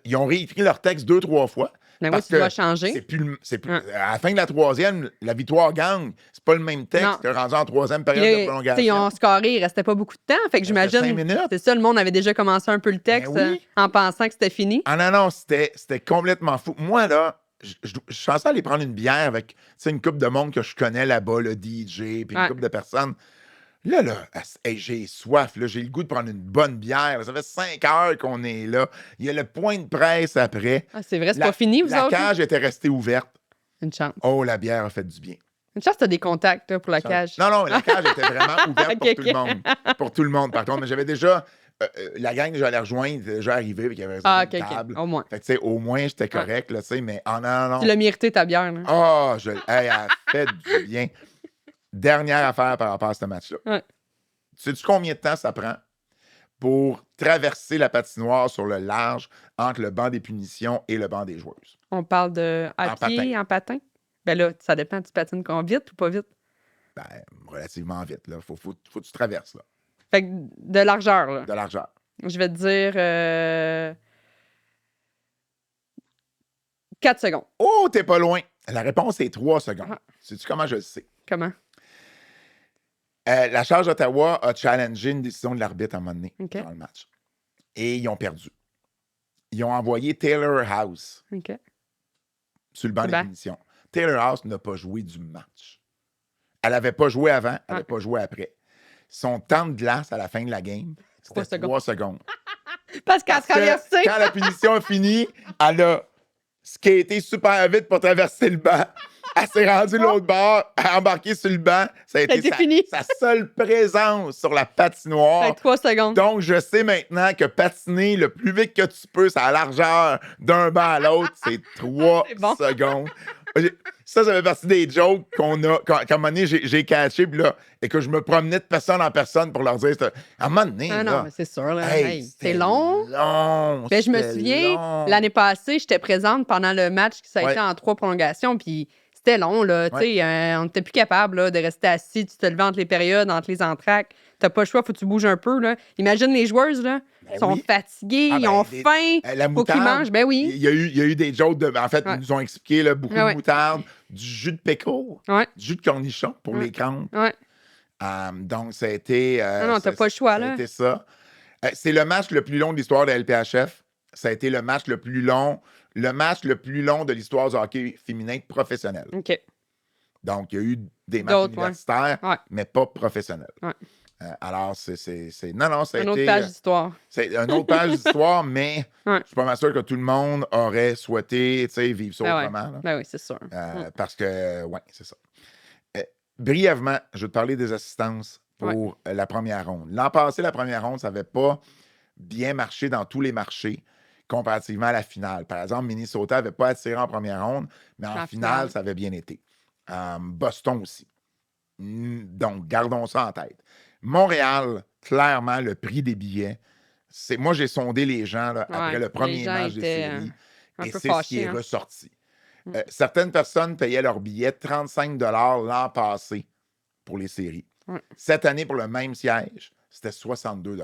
A: Ils ont réécrit leur texte 2-3 fois.
B: Mais oui, tu vas changer.
A: C'est plus, à la fin de la troisième, la victoire gagne. C'est pas le même texte que rendu en 3e période de prolongation.
B: Ils ont scoré, il restait pas beaucoup de temps. Fait que j'imagine.
A: 5 minutes.
B: C'est ça, le monde avait déjà commencé un peu le texte en pensant que c'était fini.
A: Ah non, c'était complètement fou. Moi, là, je suis censé aller prendre une bière avec une couple de monde que je connais là-bas, le DJ, puis une couple de personnes. Là, j'ai soif. Là, j'ai le goût de prendre une bonne bière. Là, ça fait 5 heures qu'on est là. Il y a le point de presse après.
B: Ah, c'est vrai, c'est pas fini, vous autres?
A: La cage était restée ouverte.
B: Une chance.
A: Oh, la bière a fait du bien.
B: Une chance, t'as des contacts là, pour la cage.
A: Non, la cage était vraiment ouverte pour tout le monde. Pour tout le monde, par contre. Mais j'avais déjà... la gang que j'allais rejoindre était déjà arrivée, puis il y avait une table.
B: Au moins.
A: Fait que, au moins, j'étais correct, là, tu sais, mais non.
B: Tu l'as mérité, ta bière, là.
A: Ah, elle a fait du bien. Dernière affaire par rapport à ce match-là.
B: Ouais.
A: Sais-tu combien de temps ça prend pour traverser la patinoire sur le large entre le banc des punitions et le banc des joueuses?
B: On parle de à pied, en patin? Ben là, ça dépend, tu patines vite ou pas vite?
A: Ben, relativement vite, là. Faut que tu traverses, là.
B: Fait que de largeur, là.
A: De largeur.
B: Je vais te dire 4 secondes.
A: Oh, t'es pas loin. La réponse est 3 secondes. Sais-tu comment je le sais?
B: Comment?
A: La Charge d'Ottawa a challengé une décision de l'arbitre à un moment donné dans le match. Et ils ont perdu. Ils ont envoyé Taylor House sur le banc des punitions. Taylor House n'a pas joué du match. Elle n'avait pas joué avant, elle n'avait pas joué après. Son temps de glace à la fin de la game, c'était 3 secondes.
B: Parce qu'elle a traversé.
A: Quand la punition a fini, elle a skaté super vite pour traverser le banc. Elle s'est rendue de l'autre bord, elle a embarqué sur le banc. Ça a été sa seule présence sur la patinoire.
B: 3 secondes.
A: Donc, je sais maintenant que patiner le plus vite que tu peux, c'est à la largeur d'un banc à l'autre, c'est 3 secondes. Ça fait partie des jokes qu'on a. Quand à un moment donné, j'ai catché, puis là, et que je me promenais de personne en personne pour leur dire. À un moment donné.
B: Ah
A: là,
B: non, mais c'est sûr. Là, c'est
A: long.
B: Mais je me souviens, l'année passée, j'étais présente pendant le match qui a été en 3 prolongations, puis c'était long, là. Tu sais, on n'était plus capable là, de rester assis. Tu te levais entre les périodes, entre les entractes. T'as pas le choix, faut que tu bouges un peu, là. Imagine les joueuses, là. Ils sont fatigués, ils ont faim.
A: La
B: faut qu'ils mangent. Ben oui.
A: Il y a eu des jokes En fait, ils nous ont expliqué là, beaucoup de moutarde, du jus de pickle, du jus de cornichon pour les crampes. Donc, ça a été.
B: non, t'as pas le choix, là.
A: Ça a été ça. C'est le match le plus long de l'histoire de la LPHF. Ça a été le match le plus long de l'histoire du hockey féminin professionnel.
B: OK.
A: Donc, il y a eu des matchs universitaires, mais pas professionnels. Alors, Non, ça a été...
B: Une autre page d'histoire.
A: C'est une autre page d'histoire, mais je suis pas mal sûr que tout le monde aurait souhaité vivre ça autrement.
B: Ben oui, c'est sûr.
A: Parce que, c'est ça. Brièvement, je vais te parler des assistances pour la première ronde. L'an passé, la première ronde, ça n'avait pas bien marché dans tous les marchés comparativement à la finale. Par exemple, Minnesota n'avait pas attiré en première ronde, mais en finale, ça avait bien été. Boston aussi. Donc, gardons ça en tête. Montréal, clairement, le prix des billets, moi, j'ai sondé les gens là, après le premier match des séries, et c'est ce qui est ressorti. Certaines personnes payaient leurs billets 35 $ l'an passé pour les séries. Cette année, pour le même siège, c'était 62 $.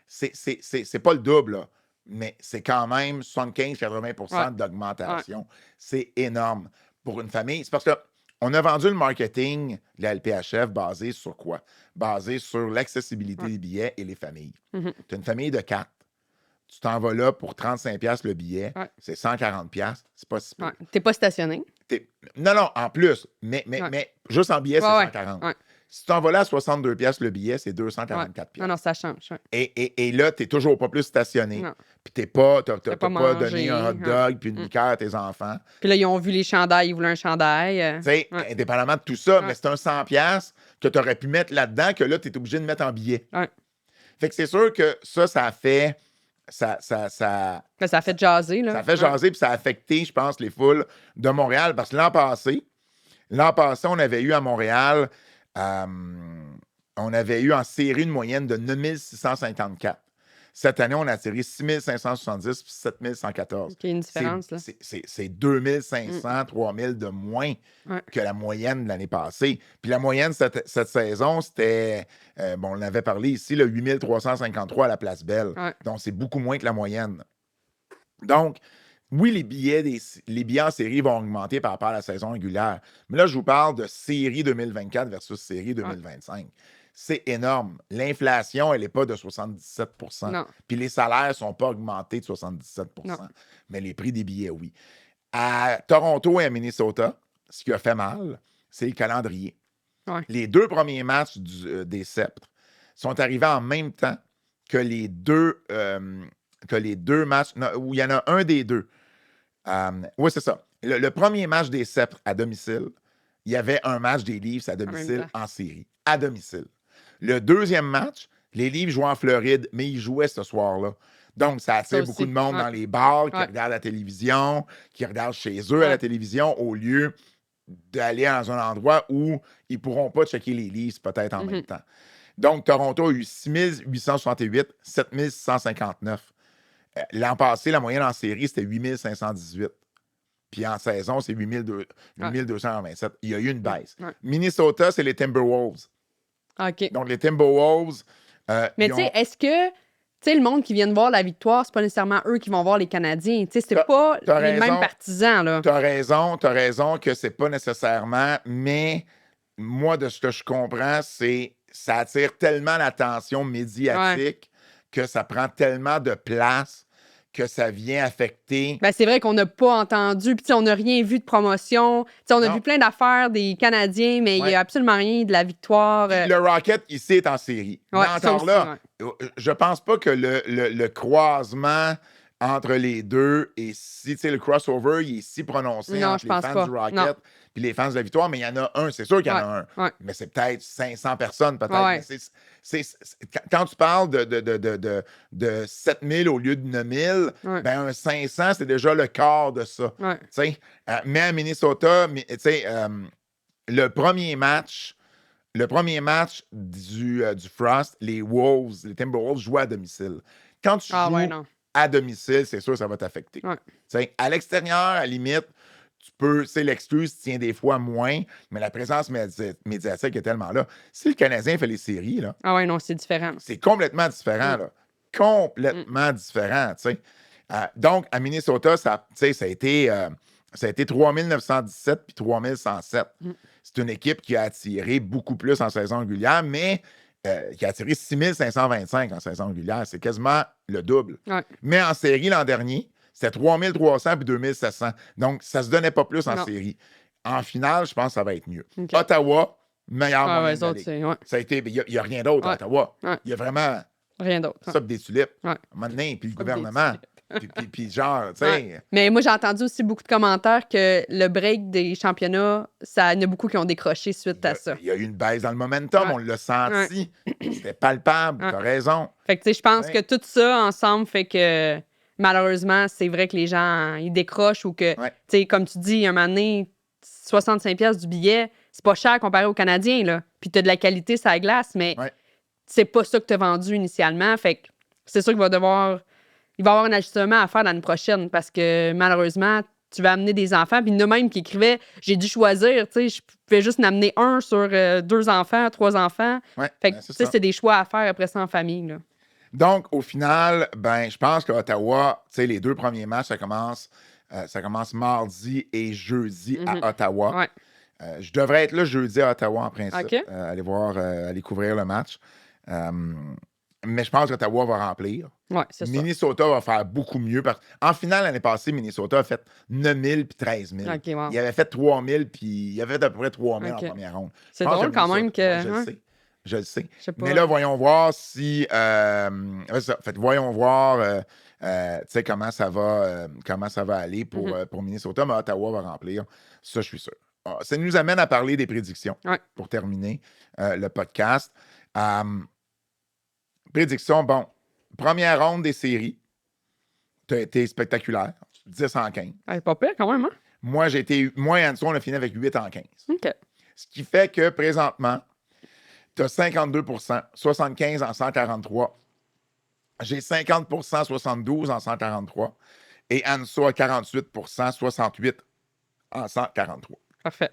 A: C'est pas le double, là, mais c'est quand même 75-80 d'augmentation. C'est énorme pour une famille. C'est parce qu'on a vendu le marketing de la LPHF basé sur quoi? Basé sur l'accessibilité des billets et les familles. Tu as une famille de 4. Tu t'en vas là pour 35$ le billet. C'est 140$. C'est pas si peu.
B: T'es pas stationné.
A: Non, en plus. Mais juste en billet, c'est 140$. Si tu t'en vas là à 62$ le billet, c'est 244$.
B: Non, ça change.
A: Et là, tu n'es toujours pas plus stationné. Puis tu n'as pas donné un hot dog puis une liqueur à tes enfants.
B: Puis là, ils ont vu les chandails, ils voulaient un chandail.
A: Tu sais, indépendamment de tout ça, mais c'est un 100$ que tu aurais pu mettre là-dedans que là, tu es obligé de mettre en billet. Fait que c'est sûr que ça a fait... Ça
B: a fait jaser, là.
A: Ça a fait jaser, puis ça a affecté, je pense, les foules de Montréal. Parce que l'an passé, on avait eu à Montréal... on avait eu en série une moyenne de 9654. Cette année, on a tiré 6570 puis 7114.
B: Il y a une différence, là.
A: C'est 2500, 3000 de moins que la moyenne de l'année passée. Puis la moyenne cette saison, c'était, on en avait parlé ici, 8353 à la Place Belle. Donc, c'est beaucoup moins que la moyenne. Donc, oui, les billets en série vont augmenter par rapport à la saison régulière. Mais là, je vous parle de série 2024 versus série 2025. C'est énorme. L'inflation, elle n'est pas de 77%.
B: Non.
A: Puis les salaires ne sont pas augmentés de 77%. Non. Mais les prix des billets, oui. À Toronto et à Minnesota, ce qui a fait mal, c'est le calendrier. Les 2 premiers matchs des Sceptres sont arrivés en même temps que les deux matchs, où il y en a un des deux. Oui, c'est ça. Le premier match des Sceptres à domicile, il y avait un match des Leafs à domicile en série. À domicile. Le deuxième match, les Leafs jouaient en Floride, mais ils jouaient ce soir-là. Donc, ça attire beaucoup de monde dans les bars qui regardent la télévision, qui regardent chez eux à la télévision, au lieu d'aller dans un endroit où ils ne pourront pas checker les Leafs peut-être en même temps. Donc, Toronto a eu 6868, 7659. L'an passé, la moyenne en série, c'était 8518. Puis en saison, c'est 8227. Il y a eu une baisse. Minnesota, c'est les Timberwolves.
B: OK.
A: Donc, les Timberwolves...
B: mais tu sais, est-ce que le monde qui vient de voir la victoire, c'est pas nécessairement eux qui vont voir les Canadiens? Tu sais, c'est pas les mêmes partisans, là.
A: T'as raison que c'est pas nécessairement, mais moi, de ce que je comprends, c'est ça attire tellement l'attention médiatique que ça prend tellement de place que ça vient affecter...
B: Ben, c'est vrai qu'on n'a pas entendu, puis on n'a rien vu de promotion. T'sais, on a vu plein d'affaires des Canadiens, mais il n'y a absolument rien de la victoire.
A: Le Rocket, ici, est en série. Mais encore là, je pense pas que le croisement entre les deux. Et si, tu sais, le crossover, il est si prononcé
B: Non,
A: entre
B: je
A: les
B: pense
A: fans
B: pas.
A: du
B: Non.
A: Rocket puis les fans de la Victoire, mais il y en a un, c'est sûr qu'il y en a un.
B: Ouais.
A: Mais c'est peut-être 500 personnes, peut-être.
B: Ouais.
A: Mais quand tu parles de 7000 au lieu de 9000,
B: Ouais.
A: ben un 500, c'est déjà le quart de ça.
B: Ouais.
A: Tu sais, mais à Minnesota, tu sais, le premier match du Frost, les Timberwolves jouent à domicile. Quand tu joues à domicile, c'est sûr que ça va t'affecter.
B: Ouais.
A: T'sais, à l'extérieur, à la limite, tu peux, l'excuse tient des fois moins, mais la présence médiatique est tellement là. Si le Canadien fait les séries, là,
B: ah ouais, non, c'est différent.
A: C'est complètement différent, là. Complètement différent, tu sais. Donc, à Minnesota, ça a été 3917 puis 3107. C'est une équipe qui a attiré beaucoup plus en saison régulière, mais qui a attiré 6525 en saison régulière. C'est quasiment le double.
B: Ouais.
A: Mais en série, l'an dernier, c'était 3300 puis 2700. Donc, ça se donnait pas plus en série. En finale, je pense que ça va être mieux.
B: Okay.
A: Ottawa, meilleur moyen de la Ligue.
B: Ouais.
A: Ça a été, il n'y a rien d'autre à Ottawa.
B: Ouais.
A: Il y a vraiment
B: rien d'autre.
A: ça des tulipes.
B: Ouais.
A: Maintenant, puis le gouvernement. Puis genre, tu sais.
B: Ouais. Mais moi, j'ai entendu aussi beaucoup de commentaires que le break des championnats, il y en a beaucoup qui ont décroché suite à ça.
A: Il y a eu une baisse dans le momentum, on l'a senti. C'était palpable, t'as raison.
B: Fait que, tu sais, je pense que tout ça ensemble fait que, malheureusement, c'est vrai que les gens, ils décrochent ou que, tu sais, comme tu dis, un moment donné, 65$ du billet, c'est pas cher comparé aux Canadiens, là. Puis t'as de la qualité sur la glace, mais c'est pas ça que t'as vendu initialement. Fait que c'est sûr qu'il va y avoir un ajustement à faire l'année prochaine parce que, malheureusement, tu vas amener des enfants. Puis il y en a même qui écrivaient « J'ai dû choisir, tu sais, je pouvais juste en amener un sur 2 enfants, 3 enfants. Fait que, tu sais, c'est des choix à faire après ça en famille, là.
A: Donc, au final, ben, je pense qu'à Ottawa, tu sais, les 2 premiers matchs, ça commence mardi et jeudi à Ottawa.
B: Ouais.
A: Je devrais être là jeudi à Ottawa, en principe.
B: Okay.
A: Aller couvrir le match. Mais je pense qu'Ottawa va remplir.
B: Ouais, c'est
A: Minnesota va faire beaucoup mieux. En finale, l'année passée, Minnesota a fait 9000 puis 13 000.
B: Okay, wow.
A: Il avait fait 3000 puis il avait fait à peu près 3000 en première ronde.
B: C'est drôle quand même que...
A: Je le sais. Mais là, voyons voir si... voyons voir comment ça va aller pour Minnesota, mais Ottawa va remplir. Ça, je suis sûr. Ça nous amène à parler des prédictions pour terminer le podcast. Prédiction, bon, première ronde des séries, tu as été spectaculaire, 10 en 15.
B: Pas pire quand même, hein?
A: Moi et Anso, on a fini avec 8 en 15.
B: OK.
A: Ce qui fait que, présentement, tu as 52 75 en 143. J'ai 50 72 en 143. Et Anso a 48 68 en 143.
B: Parfait.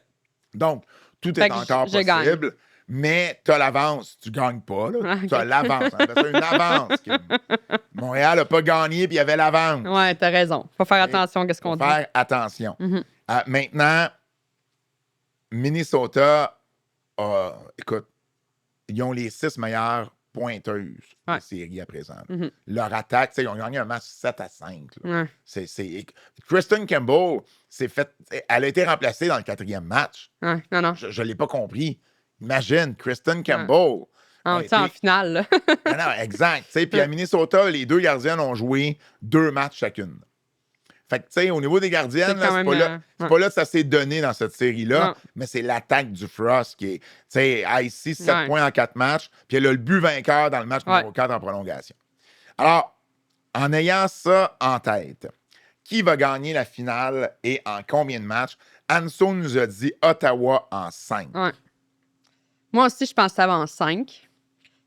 A: Donc, tout est encore possible.
B: Gagne.
A: Mais tu as l'avance, tu gagnes pas. Tu as l'avance. On appelle ça une avance. Montréal n'a pas gagné, puis il y avait l'avance.
B: Ouais, tu as raison. Faut faire attention à ce qu'on dit.
A: Faut faire attention. Maintenant, Minnesota, écoute, ils ont les 6 meilleures pointeuses de série à présent. Leur attaque, ils ont gagné un match 7-5. Kristen Campbell, elle a été remplacée dans le 4e match.
B: Non.
A: Je ne l'ai pas compris. Imagine, Kristen Campbell.
B: En finale.
A: Non, exact. Puis à Minnesota, les 2 gardiennes ont joué 2 matchs chacune. Fait que, tu sais, au niveau des gardiennes, c'est pas là que ça s'est donné dans cette série-là, mais c'est l'attaque du Frost qui est, tu sais, ici, 7 points en 4 matchs, puis elle a le but vainqueur dans le match numéro 4 en prolongation. Alors, en ayant ça en tête, qui va gagner la finale et en combien de matchs? Anso nous a dit Ottawa en 5.
B: Ouais. Moi aussi, je pense que ça va en 5.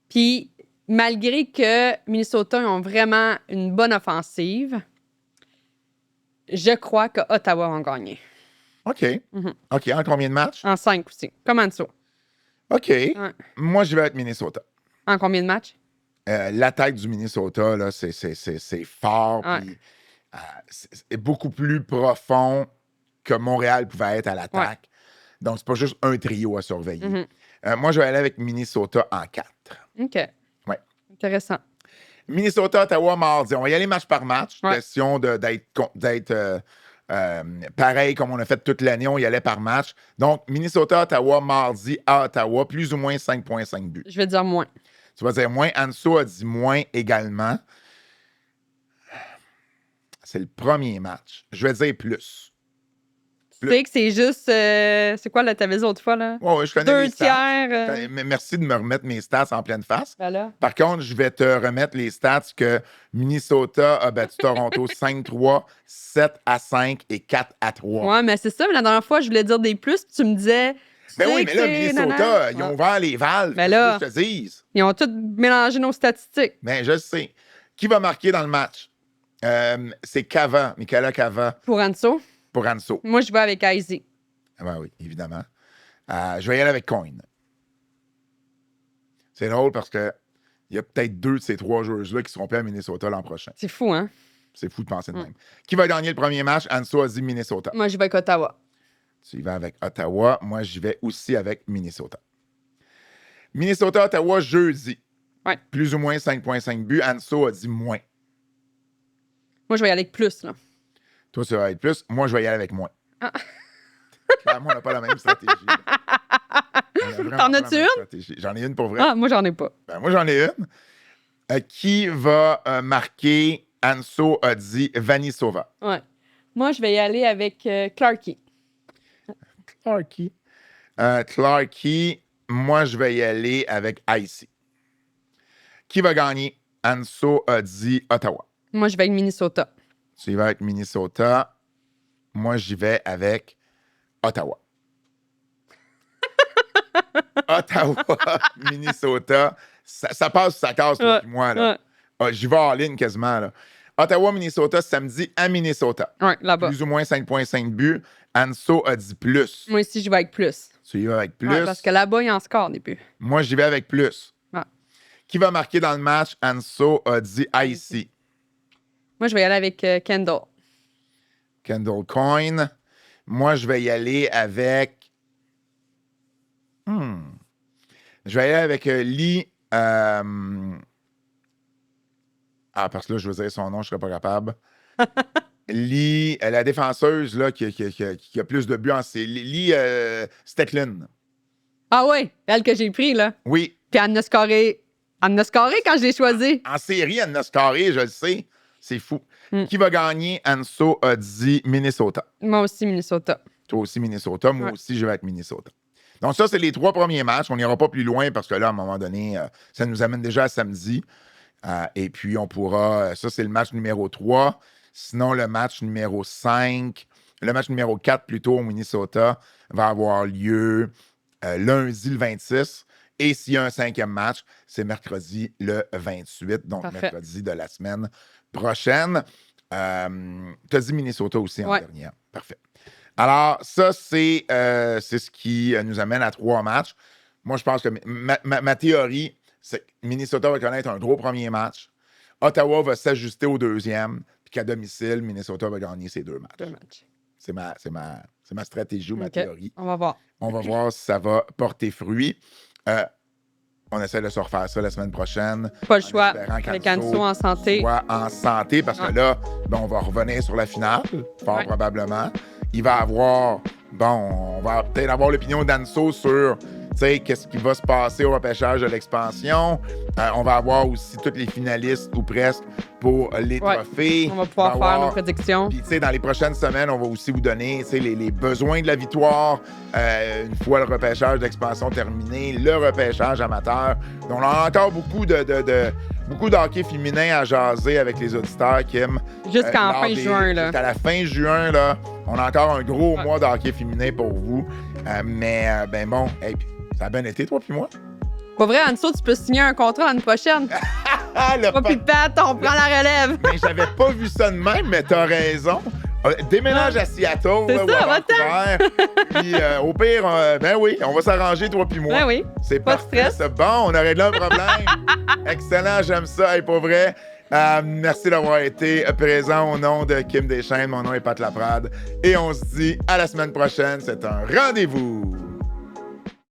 B: Puis, malgré que Minnesota ont vraiment une bonne offensive, je crois que Ottawa vont gagner.
A: OK. OK, en combien de matchs?
B: En 5 aussi. Comme ça.
A: OK. Moi, je vais être Minnesota.
B: En combien de matchs?
A: L'attaque du Minnesota, là, c'est fort. Puis, c'est beaucoup plus profond que Montréal pouvait être à l'attaque. Donc, c'est pas juste un trio à surveiller. Moi, je vais aller avec Minnesota en 4.
B: OK.
A: Ouais.
B: Intéressant.
A: Minnesota, Ottawa, mardi. On va y aller match par match. Question d'être pareil comme on a fait toute l'année. On y allait par match. Donc, Minnesota, Ottawa, mardi à Ottawa. Plus ou moins 5,5 buts.
B: Je vais dire moins.
A: Tu vas dire moins. Anso a dit moins également. C'est le premier match. Je vais dire plus.
B: Tu sais que c'est juste... c'est quoi, là, t'avais dit l'autre fois, là?
A: Ouais, je connais
B: 2
A: les stats.
B: tiers...
A: Mais merci de me remettre mes stats en pleine face.
B: Voilà.
A: Par contre, je vais te remettre les stats que Minnesota a battu Toronto 5-3, 7-5 et 4-3.
B: Ouais, mais c'est ça. Mais la dernière fois, je voulais dire des plus, puis tu me disais...
A: Ben oui, mais là,
B: c'est-
A: Minnesota, ils
B: Ouais.
A: ont ouvert les valves.
B: Ben
A: Qu'est-ce
B: là-
A: que je te dise?
B: Ils ont tous mélangé nos statistiques.
A: Ben, je sais. Qui va marquer dans le match? C'est Cava, Michaela Cava
B: Pour Anso,
A: pour Anso.
B: moi, je vais avec Izzy.
A: Ah ben oui, évidemment. Je vais y aller avec Coyne. C'est drôle parce que il y a peut-être 2 de ces 3 joueurs-là qui seront prêts à Minnesota l'an prochain.
B: C'est fou, hein?
A: C'est fou de penser de même. Qui va gagner le premier match? Anso a dit Minnesota.
B: Moi, je vais avec Ottawa.
A: Tu y vas avec Ottawa. Moi, j'y vais aussi avec Minnesota. Minnesota-Ottawa, jeudi.
B: Ouais.
A: Plus ou moins 5,5 buts. Anso a dit moins.
B: Moi, je vais y aller avec plus, là.
A: Toi, ça va être plus. Moi, je vais y aller avec moins.
B: Ah.
A: Clairement, on n'a pas la même stratégie.
B: T'en as-tu une?
A: Stratégie. J'en ai une pour vrai.
B: Ah, moi, j'en ai pas.
A: Ben, moi, j'en ai une. Qui va marquer? Anso a dit Vanisova.
B: Ouais. Moi, je vais y aller avec Clarky.
A: Clarky. Clarky. Moi, je vais y aller avec Icy. Qui va gagner? Anso a dit Ottawa.
B: Moi, je vais avec Minnesota.
A: Tu y vas avec Minnesota. Moi, j'y vais avec Ottawa. Ottawa, Minnesota. Ça passe ou ça casse, toi et moi. Là.
B: Ouais.
A: J'y vais en ligne quasiment. Là. Ottawa, Minnesota, samedi à Minnesota.
B: Ouais, là-bas.
A: Plus ou moins 5,5 buts. Anso a dit plus.
B: Moi aussi, je vais avec plus.
A: Tu y vas avec plus.
B: Ouais, parce que là-bas, il y en score des buts.
A: Moi, j'y vais avec plus.
B: Ouais.
A: Qui va marquer dans le match? Anso a dit Icy.
B: Moi, je vais y aller avec Kendall.
A: Kendall Coyne. Moi, je vais y aller avec... Je vais y aller avec Lee... parce que là, je veux dire son nom, je ne serais pas capable. Lee, la défenseuse là, qui a plus de buts en série. Lee Stecklin.
B: Ah ouais, elle que j'ai pris, là.
A: Oui.
B: Puis elle en a scoré. Elle en a scoré quand je l'ai choisi.
A: En série, elle en a scoré, je le sais. C'est fou. Qui va gagner? Anso a dit Minnesota.
B: Moi aussi, Minnesota.
A: Toi aussi, Minnesota. Moi aussi, je vais avec Minnesota. Donc, ça, c'est les 3 premiers matchs. On n'ira pas plus loin parce que là, à un moment donné, ça nous amène déjà à samedi. Et puis, on pourra... ça, c'est le match numéro 3. Sinon, le match numéro 5, le match numéro 4, plutôt, au Minnesota, va avoir lieu lundi le 26. Et s'il y a un 5e match, c'est mercredi le 28, donc
B: Parfait.
A: mercredi de la semaine prochaine. Tu as dit Minnesota aussi en dernier. Parfait. Alors, ça, c'est ce qui nous amène à 3 matchs. Moi, je pense que ma théorie, c'est que Minnesota va connaître un gros premier match. Ottawa va s'ajuster au 2e, puis qu'à domicile, Minnesota va gagner ses 2 matchs.
B: 2 matchs.
A: C'est ma stratégie ou ma théorie.
B: On va voir.
A: On va voir si ça va porter fruit. On essaie de se refaire ça la semaine prochaine.
B: Pas le choix.
A: Avec
B: Avec Anso en santé.
A: Soit en santé, parce que là, on va revenir sur la finale, fort probablement. Il va avoir, on va peut-être avoir l'opinion d'Anso sur, qu'est-ce qui va se passer au repêchage de l'expansion. On va avoir aussi tous les finalistes, ou presque, pour les trophées.
B: On va pouvoir faire nos prédictions.
A: Puis, dans les prochaines semaines, on va aussi vous donner, les besoins de la victoire. Une fois le repêchage d'expansion terminé, le repêchage amateur. Donc, on a encore beaucoup de hockey féminin à jaser avec les auditeurs qui aiment.
B: Jusqu'en fin juin, là.
A: Jusqu'à la fin juin, là. On a encore un gros mois de hockey féminin pour vous. Hey, ça a bien été, toi puis moi.
B: Pas vrai, Anso, tu peux signer un contrat l'année prochaine. Toi puis Pat, on prend la relève.
A: Mais j'avais pas vu ça de même, mais t'as raison. Déménage à Seattle,
B: c'est
A: là,
B: ça,
A: ou à Vancouver. Puis au pire, oui, on va s'arranger, toi puis moi.
B: Ben oui.
A: C'est
B: pas
A: parfait,
B: de stress.
A: c'est bon, on a réglé un problème. Excellent, j'aime ça. Et pour vrai, merci d'avoir été présent au nom de Kim Deschênes. Mon nom est Pat Laprade. Et on se dit à la semaine prochaine. C'est un rendez-vous.